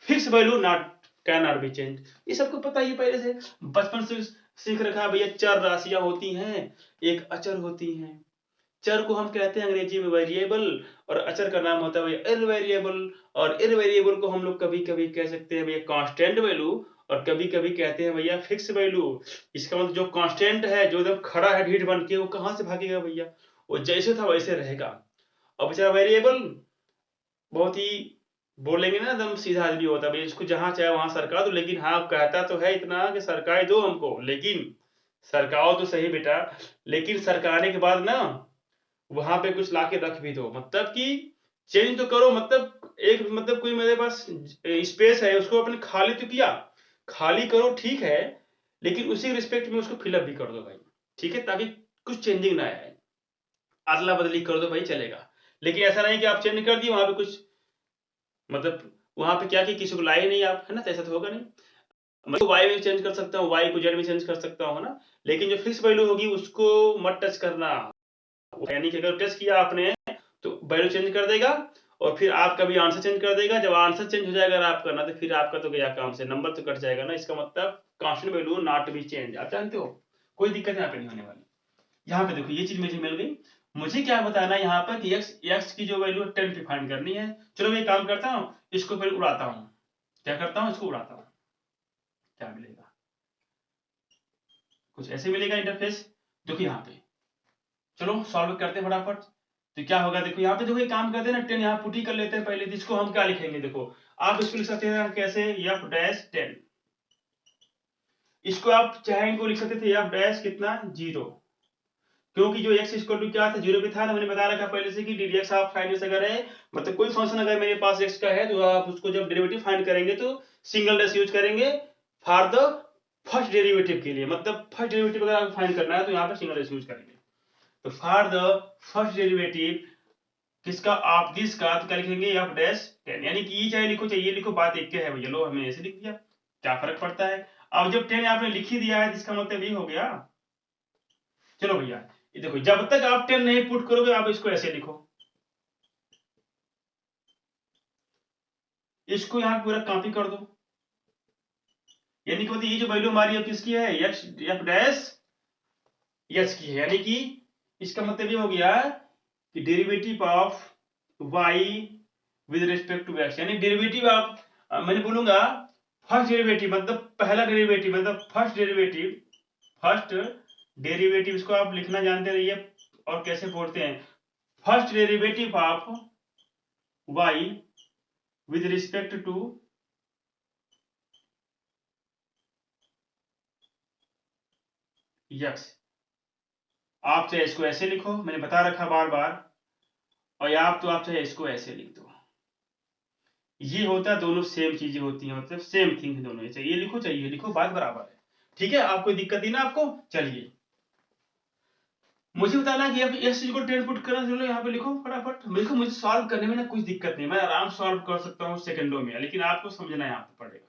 fix value not can not be change. ये सबको पता ही पहले से बचपन से सीख रखा है भैया। चार राशियां होती हैं, एक अचर होती हैं। चर को हम कहते हैं अंग्रेजी में वेरिएबल, और अचर का नाम होता है भैया इरवेरिएबल। और इरवेरिएबल को हम लोग कभी कभी कह सकते हैं भैया कांस्टेंट वैल्यू, और कभी कभी कहते हैं भैया फिक्स वैल्यू। इसका मतलब जो कांस्टेंट है जो एकदम खड़ा है ढीठ बन के, वो कहां से भागेगा भैया, वो जैसे था वैसे रहेगा। और बेचारा वेरिएबल बहुत ही बोलेंगे ना एकदम सीधा आदमी होता है, इसको जहां चाहे वहां सरका दो, लेकिन हाँ कहता तो है इतना कि सरकाए दो हमको, लेकिन सरकाओ तो सही बेटा, लेकिन सरकाने के बाद ना वहां पे कुछ लाके रख भी दो, मतलब कि चेंज तो करो, मतलब एक मतलब कोई मेरे पास स्पेस है उसको अपने खाली तो किया, खाली करो ठीक है, लेकिन उसी रिस्पेक्ट में उसको फिलअप भी कर दो भाई। ठीक है, ताकि कुछ चेंजिंग ना आए, अदला बदली कर दो भाई चलेगा। लेकिन ऐसा नहीं कि आप चेंज कर दिए वहां पे कुछ, मतलब वहां पे क्या कि किसी को लाए नहीं आप, है ना, तो ऐसा तो होगा नहीं। मैं वाई में चेंज कर सकता हूँ, वाई को जेड में चेंज कर सकता हूँ, है ना, लेकिन जो फिक्स वैल्यू होगी उसको मत टच करना। यानी कि अगर टच किया आपने तो वैल्यू चेंज कर देगा, और फिर आपका भी आंसर चेंज कर देगा। जब आंसर चेंज हो जाएगा अगर आप करना, तो फिर आपका तो गया काम से, नंबर तो कट जाएगा ना। इसका मतलब constant value not be change, आप जानते हो, कोई दिक्कत यहाँ पे नहीं होने वाली। यहाँ पे देखो ये चीज मुझे मिल गई। मुझे क्या बताना है यहाँ पर कि x की जो वैल्यू 10 पे फाइंड करनी है। चलो मैं काम करता हूँ, इसको फिर उड़ाता हूँ, क्या करता हूँ इसको उड़ाता हूँ, क्या मिलेगा, कुछ ऐसे मिलेगा इंटरफेस। देखो यहाँ पे चलो सॉल्व करते हैं फटाफट। तो क्या होगा, देखो यहाँ पे देखो एक काम करते हैं ना, 10 यहाँ पुट ही कर लेते हैं पहले। तो इसको हम क्या लिखेंगे, देखो आप इसको लिख सकते हैं कैसे, एफ डैश 10। इसको आप चाहे इनको लिख सकते थे एफ डैश कितना 0, क्योंकि जो x इक्वल टू क्या था 0 पे था ना, मैंने बता रखा पहले से कि ddx ऑफ फाइनल अगर है, मतलब कोई फंक्शन अगर मेरे पास x का है तो आप उसको जब डेरिवेटिव फाइंड करेंगे तो सिंगल डैश यूज करेंगे फॉर द फर्स्ट डेरिवेटिव के लिए। मतलब फर्स्ट डेरिवेटिव अगर आपको फाइंड करना है तो यहाँ पे सिंगल डैश यूज करेंगे। तो फॉर द फर्स्ट डेरिवेटिव किसका, आप दिस का, तो क्या लिखेंगे एफ डैश 10, यानी कि ये चाहे लिखो चाहे ये लिखो, बात एक है भैया। लो हमने ऐसे लिख दिया, क्या फर्क पड़ता है। अब जब 10 आपने लिख ही दिया है, इसका मतलब ये हो गया। चलो भैया ये देखो, जब तक आप 10 नहीं पुट करोगे आप इसको ऐसे लिखो, इसको यहां पूरा कॉपी कर दो। यानी कि मतलब ये जो वैल्यू हमारी अब किसकी है, एक्स एफ डैश एच की है। यानी कि इसका मतलब ये हो गया कि derivative of y with respect to x, यानी डेरिवेटिव आप मैंने बोलूंगा फर्स्ट डेरिवेटिव, मतलब पहला डेरिवेटिव, मतलब फर्स्ट डेरिवेटिव इसको आप लिखना जानते रहिए। और कैसे बोलते हैं, first derivative of y with respect to x. आप चाहे इसको ऐसे लिखो, मैंने बता रखा बार बार, और आप चाहे इसको ऐसे लिख दो। ये होता है, दोनों सेम चीजें होती हैं, मतलब सेम थिंग है दोनों। चाहे ये लिखो चाहे ये लिखो, बात बराबर है। ठीक है, आपको दिक्कत ही ना आपको। चलिए मुझे बताना कि अब इस चीज को 10 पुट करना, चलो यहाँ पे लिखो फटाफट। मुझे सॉल्व करने में ना कुछ दिक्कत नहीं, मैं आराम सॉल्व कर सकता हूँ सेकंडों में, लेकिन आपको समझना यहाँ पे पड़ेगा।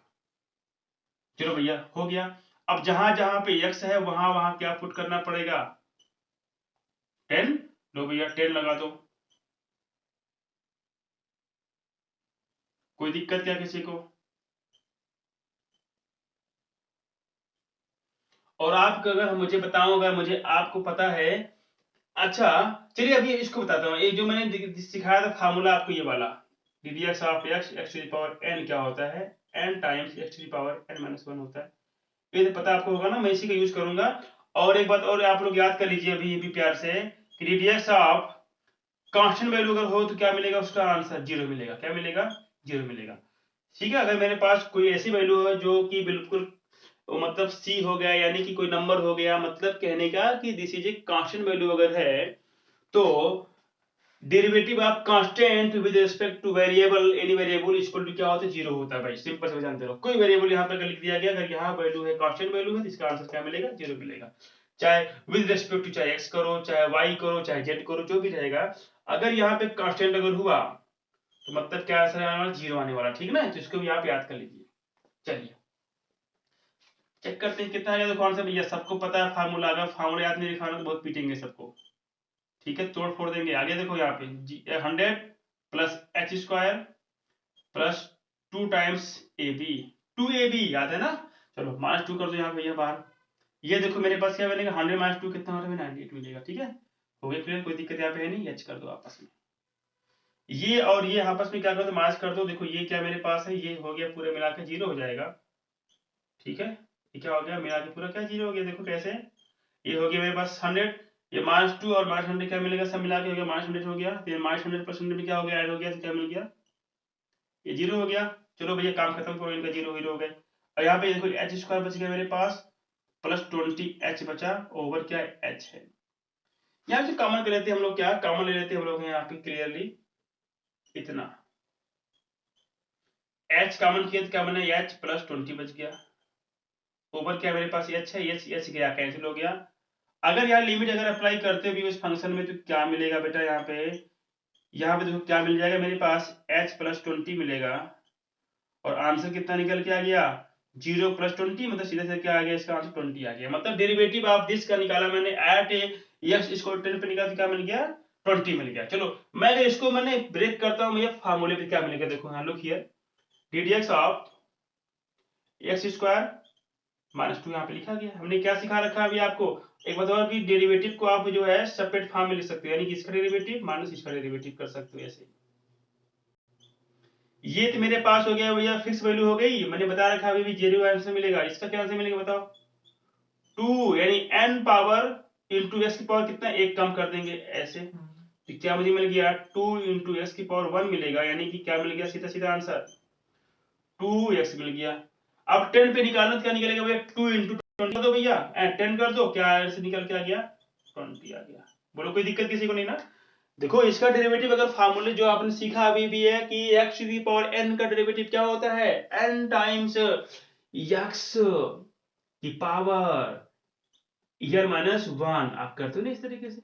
चलो भैया हो गया। अब जहां जहां पे x है वहां वहां क्या पुट करना पड़ेगा, 10। लो भैया 10 लगा दो, कोई दिक्कत क्या किसी को। और आप अगर मुझे बताऊं, अगर मुझे आपको पता है। अच्छा चलिए अभी इसको बताता हूँ, ये जो मैंने सिखाया था फार्मूला आपको, ये वाला ddx of x x to the power n क्या होता है, n times x to the power n minus 1 होता है। ये तो पता आपको होगा ना, मैं इसी का यूज करूंगा। और एक बात और आप लोग याद कर लीजिए अभी भी प्यार से, कि ddx ऑफ कांस्टेंट वैल्यू अगर हो तो क्या मिलेगा, उसका आंसर 0 मिलेगा। क्या मिलेगा, 0 मिलेगा। ठीक है, अगर मेरे पास कोई ऐसी वैल्यू है जो कि बिल्कुल मतलब सी हो गया, यानी कि कोई नंबर हो गया, मतलब कहने का कि this is a constant value अगर है, तो derivative of constant with respect to variable, any variable equal to क्या होता है, 0 होता है भाई। सिंपल से जानते रहो, कोई वेरिएबल यहाँ पर लिख दिया गया, अगर यहाँ वैल्यू है कांस्टेंट वैल्यू है तो इसका आंसर क्या मिलेगा, 0 मिलेगा। चाहे विद रिस्पेक्ट टू, चाहे x करो चाहे y करो चाहे z करो, जो भी रहेगा, अगर यहाँ पे कांस्टेंट अगर हुआ तो मतलब क्या आंसर आने वाला, 0 आने वाला। ठीक ना, तो इसको भी आप याद कर लीजिए। चलिए चेक करते हैं कितना आ गया। तो कौन सा भैया, सबको पता है फार्मूला, अगर फार्मूला याद नहीं दिखाना तो बहुत पीटेंगे सबको। ठीक है, तोड़ फोड़ देंगे। आगे देखो यहाँ पे 100 plus h square plus 2 times a b, 2ab याद है ना। चलो -2 कर दो यहाँ पे, ये बाहर। ये देखो मेरे पास क्या बनेगा, 100 - 2 कितना हो रहा है, 98 मिलेगा। ठीक है, हो गया क्लियर, कोई दिक्कत यहाँ पे है नहीं। एच कर दो आपस में, ये और ये आपस में क्या कर दो, माइनस कर दो। देखो ये क्या मेरे पास है, ये हो गया पूरे मिला के 0 हो जाएगा। ठीक है, ये क्या हो गया, मिला के पूरा क्या 0 हो गया। देखो कैसे, ये हो गया मेरे पास 100, ये -2 और -100 क्या मिलेगा, सब मिला के हो गया -100 हो गया। फिर -100 प्लस 100 में क्या हो गया, ऐड हो गया, तो क्या मिल गया, ये 0 हो गया। चलो भैया काम खत्म करो, इनका 0 0 हो गए। और यहाँ पे देखो एच स्क्वायर बच गया मेरे पास, प्लस 20h बचा ओवर क्या h है। यहाँ से कॉमन कर लेते हैं हम लोग, क्या कॉमन ले लेते हैं हम लोग यहाँ पे क्लियरली, इतना h कॉमन किया तो क्या बना, h प्लस 20 बच गया। ओवर क्या मेरे पास h है, h गया कैंसिल हो गया। अगर यहाँ लिमिट अगर अप्लाई करते हुए उस फंक्शन में तो क्या मिलेगा बेटा, यहाँ पे देखो क्या मिल जाएगा मेरे पास, h प्लस 20 मिलेगा। और आंसर कितना निकल के आ गया, 0 प्लस 20, मतलब सीधे से क्या आ गया, इसका आंसर 20 आ गया। मतलब डेरिवेटिव ऑफ दिस का निकाला मैंने, एट एक्स इसको 10 पे निकाला तो क्या मिल गया, 20 मिल गया। चलो मैं अगर इसको मैंने ब्रेक करता हूँ, ये फार्मूले पे क्या मिलेगा, देखो यहाँ look here, ddx of x square -2 यहाँ पे लिखा गया। हमने क्या सिखा रखा है अभी आपको, एक बताओ कि डेरिवेटिव को आप जो है सेपरेट फॉर्म में लिख सकते हो, यानी कि इसका डेरिवेटिव माइनस इसका डेरिवेटिव कर सकते हो ऐसे। ये तो मेरे पास हो गया भैया, फिक्स वैल्यू हो गई। मैंने बता रखा अभी भी 0 आंसर मिलेगा। इसका क्या आंसर मिलेगा बताओ, 2 यानी n पावर इंटू एक्स की पावर कितना, एक कम कर देंगे ऐसे, तो क्या मुझे मिल गया 2 इंटू एक्स की पावर 1 मिलेगा, यानी कि क्या मिल गया, सीधा सीधा आंसर 2x मिल गया। अब 10 पे निकालना तो क्या निकलेगा भैया, 2 इंटू 20 कर दो भैया, 10 कर दो, क्या ऐसे निकल के आ गया 20 आ गया। बोलो कोई दिक्कत किसी को नहीं ना। देखो इसका डेरिवेटिव अगर फार्मूले जो आपने सीखा अभी भी है कि x to the power n का डेरिवेटिव क्या होता है, n टाइम्स x की पावर n माइनस 1। आप करते हो ना इस तरीके से।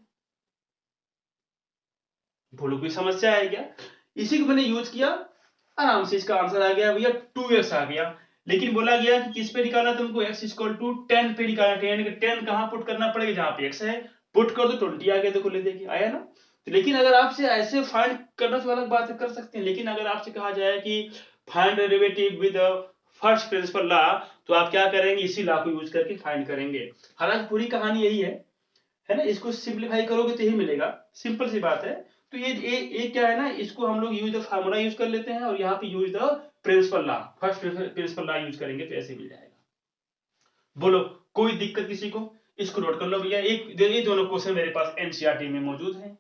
बोलो कोई समस्या है क्या, इसी को मैंने यूज किया, आराम से इसका आंसर आ गया भैया 2x आ गया। लेकिन बोला गया कि किस पे निकालना तुमको, x इक्वल टू 10 पे निकालना, 10 कहां पुट करना पड़ेगा, जहां पे x है, पुट कर दो 20 आ गया। देखो ले देखिए आया ना। तो लेकिन अगर आपसे ऐसे फाइंड करना तो अलग बात है, कर सकते हैं, लेकिन अगर आपसे कहा जाए कि find derivative with first principle law, तो आप क्या करेंगे, इसी लॉ को यूज करके फाइंड करेंगे। हालांकि पूरी कहानी यही है ना, इसको सिंप्लीफाई करोगे तो यही मिलेगा, सिंपल सी बात है। तो ये क्या है ना, इसको हम लोग यूज द फार्मूला यूज कर लेते हैं, और यहाँ पे use the principle law, first principle law use करेंगे तो ऐसे मिल जाएगा। बोलो कोई दिक्कत किसी को, इसको नोट कर लो भैया, ये दोनों क्वेश्चन मेरे पास एनसीईआरटी में मौजूद है।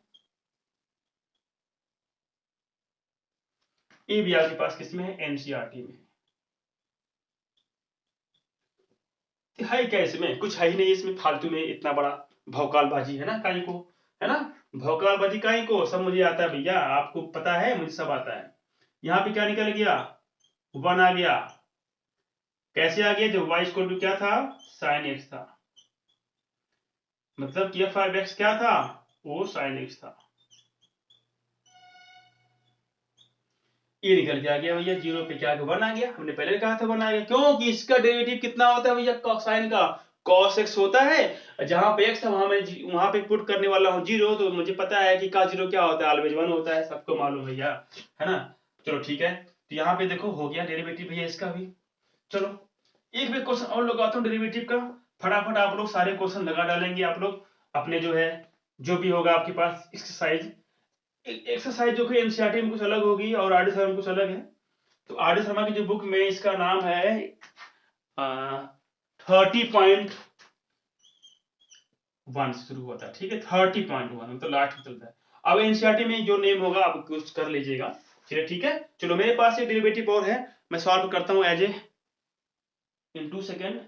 ये भी आपके पास किसमें है, एनसीईआरटी में है। क्या इसमें कुछ है ही नहीं, इसमें फालतू में इतना बड़ा भौकालबाजी है ना काई को, है ना, भौकालबाजी काई को, सब मुझे आता है भैया, आपको पता है मुझे सब आता है। यहाँ पे क्या निकल गया, 1 आ गया, कैसे आ गया, जब y इक्वल टू क्या था, sin x था, मतलब कि f(x) क्या था, वो sin x था। ये निकल के आ गया भैया, 0 पे क्या 1 आ गया, हमने पहले कहा था 1 आ गया, क्योंकि इसका डेरिवेटिव कितना होता है भैया, साइन का cos x होता है, जहां पे x था वहां पे पुट करने वाला हूं 0, तो मुझे पता है कि cos 0 क्या होता है, ऑलवेज 1 होता है, सबको मालूम भैया, है ना। चलो ठीक है, तो यहाँ पे देखो हो गया डेरिवेटिव भैया इसका भी। चलो एक भी क्वेश्चन और लगाता हूँ डेरिवेटिव का, फटाफट आप लोग सारे क्वेश्चन लगा डालेंगे आप लोग अपने, जो है जो भी होगा आपके पास एक्सरसाइज। एक्सरसाइज जो कि एनसीईआरटी में कुछ अलग होगी और आर डी शर्मा में कुछ अलग है। तो आर डी शर्मा की जो बुक में इसका नाम है 30.1 से शुरू होता है, ठीक है, 30.1 मतलब लास्ट में चलता है। अब एनसीईआरटी में जो नेम होगा आप कुछ कर लीजिएगा, चलिए ठीक है। चलो मेरे पास एक डेरिवेटिव और है, मैं सॉल्व करता हूँ एज ए इन 2 सेकेंड।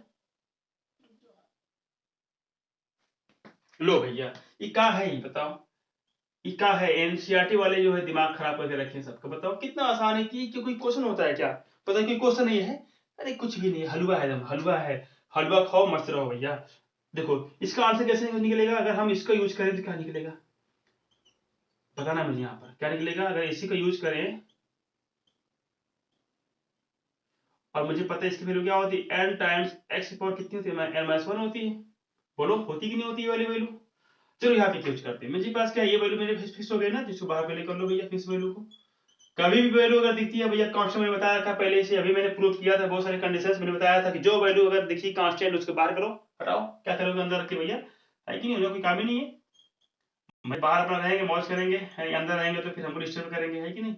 लो भैया ये क्या है, ये बताओ, ये क्या है, एनसीईआरटी वाले जो है दिमाग खराब करके रखे हैं सबका। बताओ कितना आसान है, कि कोई क्वेश्चन होता है क्या, पता है कोई क्वेश्चन नहीं है, अरे कुछ भी नहीं है, हलवा है एकदम, हलवा है, हलवा खाओ मस्त रहो भैया। देखो इसका आंसर कैसे निकलेगा, अगर हम इसका यूज करें तो क्या निकलेगा, बताना मुझे यहाँ पर क्या निकलेगा, अगर इसी का यूज करें और मुझे पता है इसकी वैल्यू क्या होती है, n टाइम्स x की पावर कितनी होती है, n माइनस 1 होती है। बोलो होती कि नहीं होती ये वाली वैल्यू। चलो यहाँ पे यूज करते हैं, मेरे पास क्या है, ये वैल्यू मेरे फिक्स हो गई ना, जिसको बाहर पहले कर लो भैया फिक्स वैल्यू को। कभी भी वैल्यू अगर दिखती है भैया कांस्टेंट, मैंने बताया था पहले से, अभी मैंने प्रूव किया था बहुत सारे कंडीशंस, मैंने बताया था कि जो वैल्यू अगर दिखी कांस्टेंट उसको बाहर करो, हटाओ, क्या करोगे अंदर रख के भैया, है कि नहीं, उन्हें कोई काम ही नहीं है। मैं बाहर अपना रहेंगे मौज करेंगे, अंदर रहेंगे तो फिर हमको डिस्टर्ब करेंगे, है कि नहीं।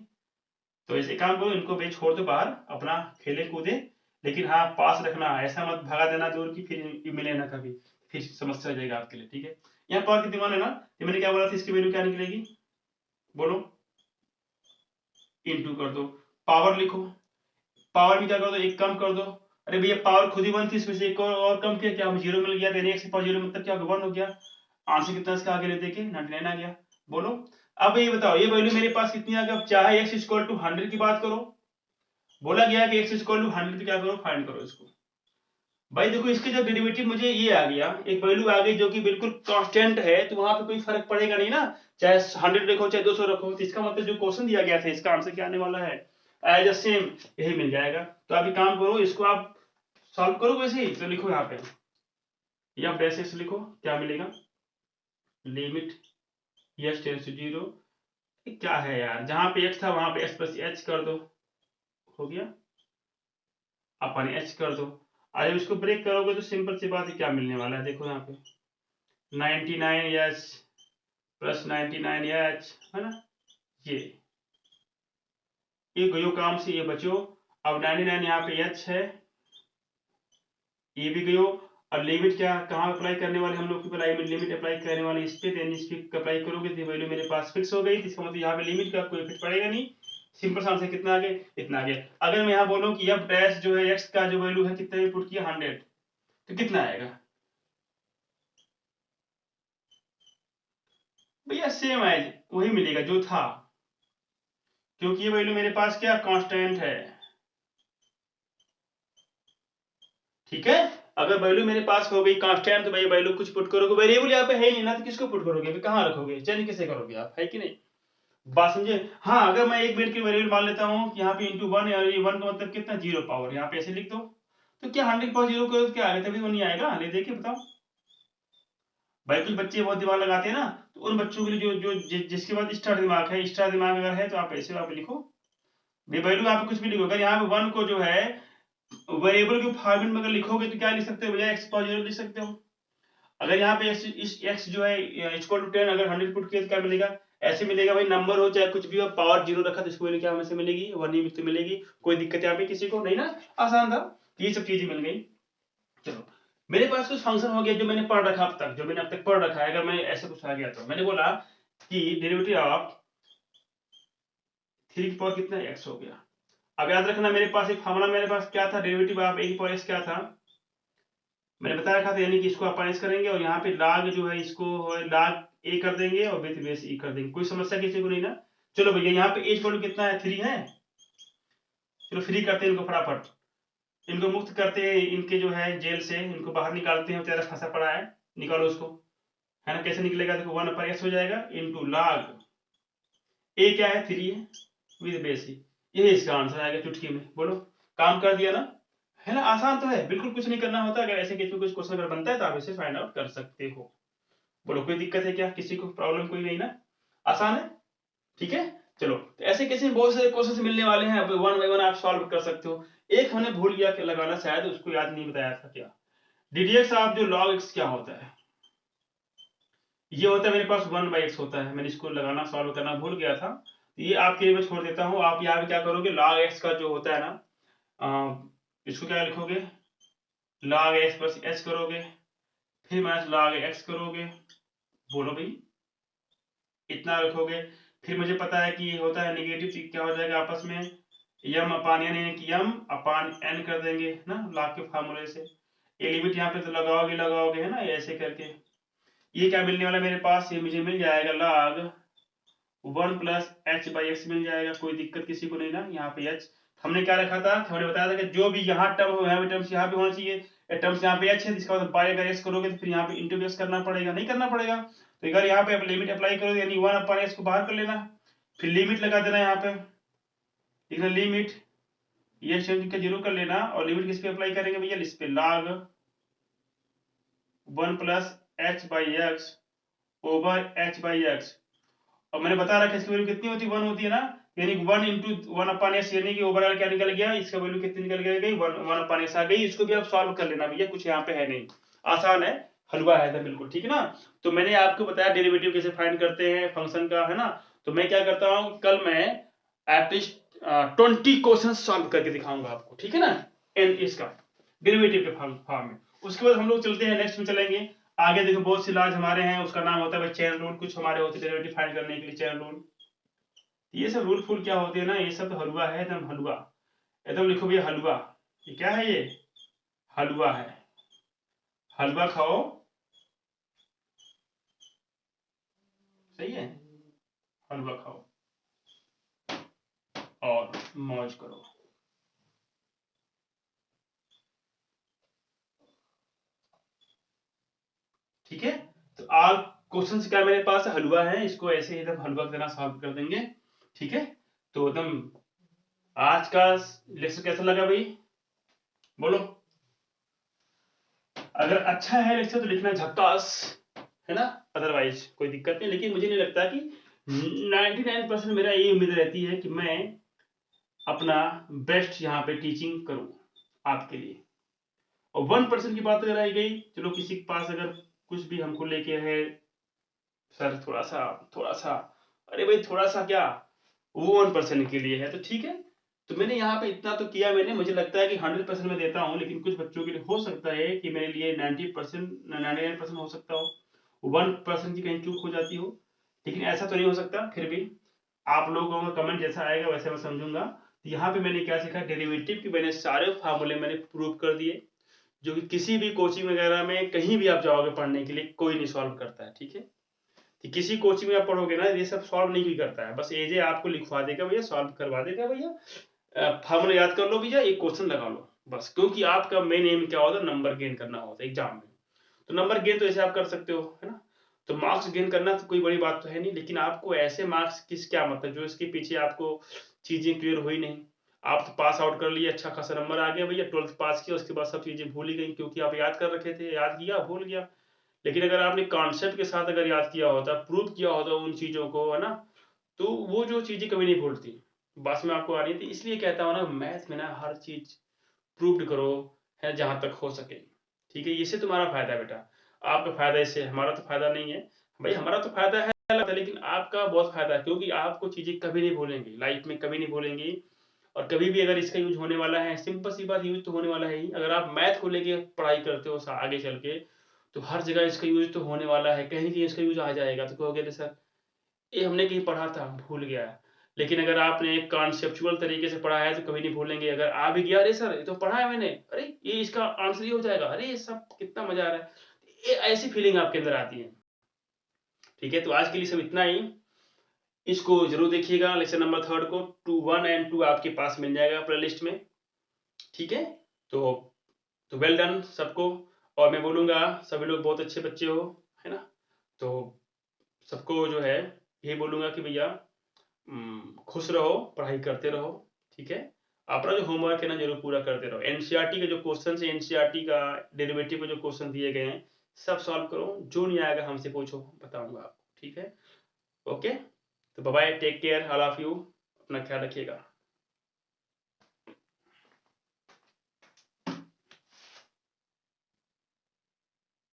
तो ऐसे काम करो, इनको भी छोड़ दो बाहर, अपना खेले कूदे, लेकिन हाँ पास रखना, ऐसा मत भगा देना दूर की फिर मिले ना कभी, फिर समस्या हो जाएगा आपके लिए, ठीक है। यहाँ पावर कितनी मान है ना, ये मैंने क्या बोला था, इसकी वैल्यू क्या निकलेगी, बोलो, इंटू कर दो, पावर लिखो, पावर में क्या कर दो, एक कम कर दो, अरे भैया पावर खुद ही 1 थी, इसमें से एक और कम किया, क्या जीरो मिल गया, देने एक्स पावर 0 मतलब क्या 1 हो गया, आंसर कितना इसका आगे ले देखे 99 आ गया। बोलो अब ये बताओ, ये वैल्यू मेरे पास कितनी आ गई, चाहे एक्स इक्वल टू 100 की बात करो, बोला गया कि एक्स इक्वल टू 100 पे क्या करो, फाइंड करो इसको। भाई देखो इसके जो डेरिवेटिव मुझे ये आ गया, एक वैल्यू आ गई जो कि बिल्कुल कांस्टेंट है, तो वहां पे कोई फर्क पड़ेगा नहीं ना, चाहे 100 रखो चाहे 200 रखो, तो इसका मतलब जो क्वेश्चन दिया गया था इसका आंसर क्या आने वाला है, एज अ सेम यही मिल जाएगा। तो आप एक काम करो, इसको आप सॉल्व करो वैसे ही, तो लिखो यहाँ पे, या ब्रैकेट्स लिखो, क्या मिलेगा, लिमिट यस टेंस टू 0, क्या है यार, जहां पे x था वहां पे x प्लस एच कर दो, हो गया, अपन एच कर दो। अरे उसको ब्रेक करोगे तो सिंपल सी बात है, क्या मिलने वाला है, देखो यहाँ पे 99h प्लस 99h, है ना, ये गयो काम से, ये बचो। अब 99 यहाँ पे h है, ये भी गयो, अब लिमिट क्या कहाँ अप्लाई करने वाले हम लोग लिमिट अप्लाई करने वाले इस पे, देन इस पे अप्लाई करोगे तो वैल्यू मेरे पास फिक्स हो गई, इसका मतलब यहाँ पे लिमिट का कोई इफेक्ट पड़ेगा नहीं। सिंपल सा आंसर कितना आ गया, इतना आ गया। अगर मैं यहाँ बोलूँ कि एफ डैश जो है एक्स का जो वैल्यू है कितना इनपुट किया 100, तो कितना आएगा भैया? सेम एज वही मिलेगा जो था, क्योंकि ये वैल्यू मेरे पास क्या कांस्टेंट है। ठीक है, अगर वैल्यू मेरे पास हो गई कांस्टेंट तो भाई वैल्यू कुछ पुट करोगे, वेरिएबल यहाँ पे है ही नहीं ना, तो किसको पुट करोगे, कहाँ रखोगे, चेंज कैसे करोगे आप, है कि नहीं? बात समझे? हाँ, अगर मैं एक मिनट की वेरिएबल मान लेता हूँ कि यहाँ पे इंटू वन, और ये वन का मतलब कितना, जीरो पावर, यहाँ पे ऐसे लिख दो, तो क्या 100 पावर जीरो करो तो क्या आएगा, तभी वो नहीं आएगा। ले देखिए बताओ भाई, कुछ बच्चे बहुत दिमाग लगाते हैं ना, तो उन बच्चों के लिए जिसके पास एक्स्ट्रा दिमाग है, एक्स्ट्रा दिमाग अगर है तो आप ऐसे आप लिखो, वैल्यू आप कुछ भी लिखो। अगर यहाँ पे वन को जो है वेरिएबल के फॉर्मेट में अगर लिखोगे तो क्या लिख सकते हो भैया, एक्स पावर जीरो लिख सकते हो। अगर यहाँ पे एक्स जो है इक्वल टू 10, अगर 100 पुट किया तो क्या मिलेगा, ऐसे मिलेगा भाई, नंबर हो चाहे कुछ भी हो, पावर जीरो रखा तो इसको वैल्यू क्या हमें मिलेगी, वन ही तो मिलेगी। कोई दिक्कत यहाँ पे किसी को नहीं ना, आसान था। तो ये सब चीजें मिल गई। चलो, मेरे पास कुछ फंक्शन हो गया जो मैंने पढ़ रखा अब तक, जो मैंने अब तक पढ़ रखा है। अगर मैं ऐसे कुछ आ गया तो मैंने बोला कि डेरिवेटिव ऑफ 3 की पावर कितना एक्स हो गया। अब याद रखना, मेरे पास एक फॉर्मूला, मेरे पास क्या था, डेरिवेटिव ऑफ ए की पावर एक्स क्या था, मैंने बता रखा था, यानी कि इसको अपाइंस करेंगे और यहाँ पे लाग जो है इसको लाग ए कर देंगे और विथ बेस ई कर देंगे। कोई समस्या किसी को नहीं ना? चलो भैया, यहाँ पे एज वैल्यू कितना है, 3 है। चलो फ्री करते हैं इनको फटाफट, इनको मुक्त करते हैं इनके जो है जेल से, इनको बाहर निकालते हैं, तेरा फंसा पड़ा है, निकालो उसको, है ना? कैसे निकलेगा, देखो 1 अपर एक्स हो जाएगा इंटू लाग ए क्या है, 3 है, विद बेस ई। यही इसका आंसर आएगा चुटकी में, बोलो काम कर दिया ना, है ना? आसान तो है, बिल्कुल कुछ नहीं करना होता। अगर ऐसे किसी कुछ क्वेश्चन अगर बनता है तो आप इसे फाइंड आउट कर सकते हो। बोलो कोई दिक्कत है क्या, किसी को प्रॉब्लम कोई नहीं ना? आसान है, ठीक है। चलो, तो ऐसे कैसे बहुत सारे क्वेश्चन मिलने वाले हैं, वन बाय वन आप सॉल्व कर सकते हो। एक हमने भूल गया कि लगाना, शायद उसको याद नहीं बताया था क्या, डीडीएक्स ऑफ जो लॉग एक्स क्या होता है। ये होता है मेरे पास 1/x होता है, मैंने इसको लगाना सॉल्व करना भूल गया था, ये आपके लिए मैं छोड़ देता हूँ। आप यहाँ पे क्या करोगे, लॉग एक्स का जो होता है ना, इसको क्या लिखोगे, लॉग एक्स प्लस एच करोगे, फिर माइनस लॉग एक्स करोगे, बोलो भाई इतना रखोगे। फिर मुझे पता है कि ये होता है नेगेटिव, क्या हो जाएगा आपस में, यम अपान एन, यानी कि यम अपान एन कर देंगे ना, लॉग के फार्मूले से। ये लिमिट यहाँ पे तो लगाओगे लगाओगे, है ना, ऐसे करके। ये क्या मिलने वाला मेरे पास, ये मुझे मिल जाएगा log 1 plus h by x मिल जाएगा। कोई दिक्कत किसी को नहीं ना? यहाँ पे एच हमने क्या रखा था, हमने बताया था कि जो भी यहाँ टर्म हो, यहाँ पे टर्म्स यहाँ पे होना चाहिए, टर्म्स यहाँ पे एच है, इसका मतलब बाई अगर एक्स करोगे तो फिर यहाँ पे इंटू एक्स करना पड़ेगा, नहीं करना पड़ेगा? तो अगर यहाँ पे लिमिट अप्लाई करोगे, यानी 1 अपॉन एक्स को बाहर कर लेना, फिर लिमिट लगा देना, यहाँ पे लिमिट ये का जीरो कर लेना, और लिमिट किस पे अप्लाई करेंगे भैया, इस पे log 1 plus h by x over H by x. और मैंने बता रखा है इसकी वैल्यू कितनी होती है, 1 होती है ना, यानी 1 इंटू 1 अपॉन एस, यानी कि ओवरऑल क्या निकल गया, इसका वैल्यू कितनी निकल गई, 1 अपॉन एस आ गई। इसको भी आप सॉल्व कर लेना भैया, कुछ यहाँ पे है नहीं, आसान है, हलवा है था बिल्कुल, ठीक है ना? तो मैंने आपको बताया डेरिवेटिव कैसे फाइंड करते हैं फंक्शन का, है ना? तो मैं क्या करता हूँ, कल मैं एटलीस्ट 20 क्वेश्चन सॉल्व करके दिखाऊंगा आपको, ठीक है ना, इन इसका डेरिवेटिव के फॉर्म में। उसके बाद हम लोग चलते हैं, नेक्स्ट में चलेंगे आगे। देखो बहुत सी लाज हमारे हैं, उसका नाम होता है चेन रूल, कुछ हमारे होते हैं डेरिवेटिव फाइंड करने के लिए चेन रूल। ये सब रूल फूल क्या होते हैं ना, ये सब तो हलवा है, एकदम हलवा, एकदम लिखो भैया हलवा। ये क्या है, ये हलवा है, हलवा खाओ, सही है, हलवा खाओ और मौज करो। ठीक है, तो आज क्वेश्चन क्या मेरे पास हलवा है, इसको ऐसे ही एकदम हलवा की तरह सॉल्व कर देंगे, ठीक है? तो एकदम आज का लेक्चर कैसा लगा भाई, बोलो। अगर अच्छा है लेक्चर तो लिखना झक्कास, है ना? अदरवाइज कोई दिक्कत नहीं, लेकिन मुझे नहीं लगता कि 99% मेरा ये उम्मीद रहती है कि मैं अपना बेस्ट यहाँ पे टीचिंग करूँ आपके लिए। और 1% की बात अगर आई गई, चलो किसी के पास अगर कुछ भी हमको लेके है, सर थोड़ा सा, अरे भाई थोड़ा सा क्या, वो 1% के लिए है तो ठीक है। तो मैंने यहाँ पे इतना तो किया मैंने, मुझे लगता है कि 100% मैं देता हूँ, लेकिन कुछ बच्चों के लिए हो सकता है कि मेरे लिए 90%, 99% हो सकता हो, 1% की कहीं चूक हो जाती हो, लेकिन ऐसा तो नहीं हो सकता। फिर भी आप लोगों का कमेंट जैसा आएगा वैसे मैं समझूंगा। तो यहाँ पे मैंने क्या सीखा, डेरिवेटिव के मैंने सारे फार्मूले मैंने प्रूव कर दिए, जो कि किसी भी कोचिंग वगैरह में कहीं भी आप जाओगे पढ़ने के लिए कोई नहीं सॉल्व करता है, ठीक है। कि किसी कोचिंग में आप पढ़ोगे ना, ये सब सॉल्व नहीं भी करता है, बस एजे आपको लिखवा देगा भैया, सॉल्व करवा देगा भैया, फार्मूला याद कर लो भैया, एक क्वेश्चन लगा लो बस। क्योंकि आपका मेन एम क्या होता है, नंबर गेन करना होता है एग्जाम में। तो नंबर गेन तो ऐसे आप कर सकते हो, है ना। तो मार्क्स गेन करना तो कोई बड़ी बात तो है नहीं, लेकिन आपको ऐसे मार्क्स किस क्या मतलब जो इसके पीछे आपको चीजें क्लियर हुई नहीं। आप तो पास आउट कर लिए, अच्छा खासा नंबर आ गया भैया, 12th पास किया, उसके बाद सब चीजें भूल ही गई, क्योंकि आप याद कर रखे थे, याद किया भूल गया। लेकिन अगर आपने कॉन्सेप्ट के साथ अगर याद किया होता, प्रूव किया होता उन चीजों को, है ना, तो वो जो चीजें कभी नहीं भूलती। बस में आपको आ रही थी, इसलिए कहता हूँ ना, मैथ में ना हर चीज प्रूव्ड करो, है जहां तक हो सके, ठीक है। इससे तुम्हारा फायदा है बेटा, आपका फायदा इससे, हमारा तो फायदा नहीं है भाई, हमारा तो फायदा है लेकिन आपका बहुत फायदा है, क्योंकि आपको चीजें कभी नहीं भूलेंगी, लाइफ में कभी नहीं भूलेंगी। और कभी भी अगर इसका यूज होने वाला है, सिंपल सी बात, यूज तो होने वाला है ही। अगर आप मैथ को लेके पढ़ाई करते हो आगे चल के, तो हर जगह इसका यूज तो होने वाला है, कहीं ना कहीं इसका यूज आ जाएगा। तो कहोगे सर ये हमने कहीं पढ़ा था भूल गया, लेकिन अगर आपने एक कॉन्सेप्चुअल तरीके से पढ़ा है तो कभी नहीं भूलेंगे। अगर आ भी गया, अरे सर ये तो पढ़ा है मैंने, अरे ये इसका आंसर ये हो जाएगा, अरे ये सब कितना मजा आ रहा है, ये ऐसी फीलिंग आपके अंदर आती है, ठीक है। तो आज के लिए सब इतना ही, इसको जरूर देखिएगा लेक्चर नंबर 3 को, 2 1 एंड 2 आपके पास मिल जाएगा प्ले लिस्ट में, ठीक है। तो वेल डन सबको। और मैं बोलूंगा सभी लोग बहुत अच्छे बच्चे हो, है ना। तो सबको जो है यही बोलूंगा कि भैया खुश रहो, पढ़ाई करते रहो, ठीक है। अपना जो होमवर्क है ना जरूर पूरा करते रहो। एनसीईआरटी के जो क्वेश्चन है, एनसीईआरटी का डेरिवेटिव के जो क्वेश्चन दिए गए हैं, सब सॉल्व करो, जो नहीं आएगा हमसे पूछो, बताऊंगा आपको, ठीक है। ओके, तो bye bye, take care, all of you, अपना ख्याल रखिएगा।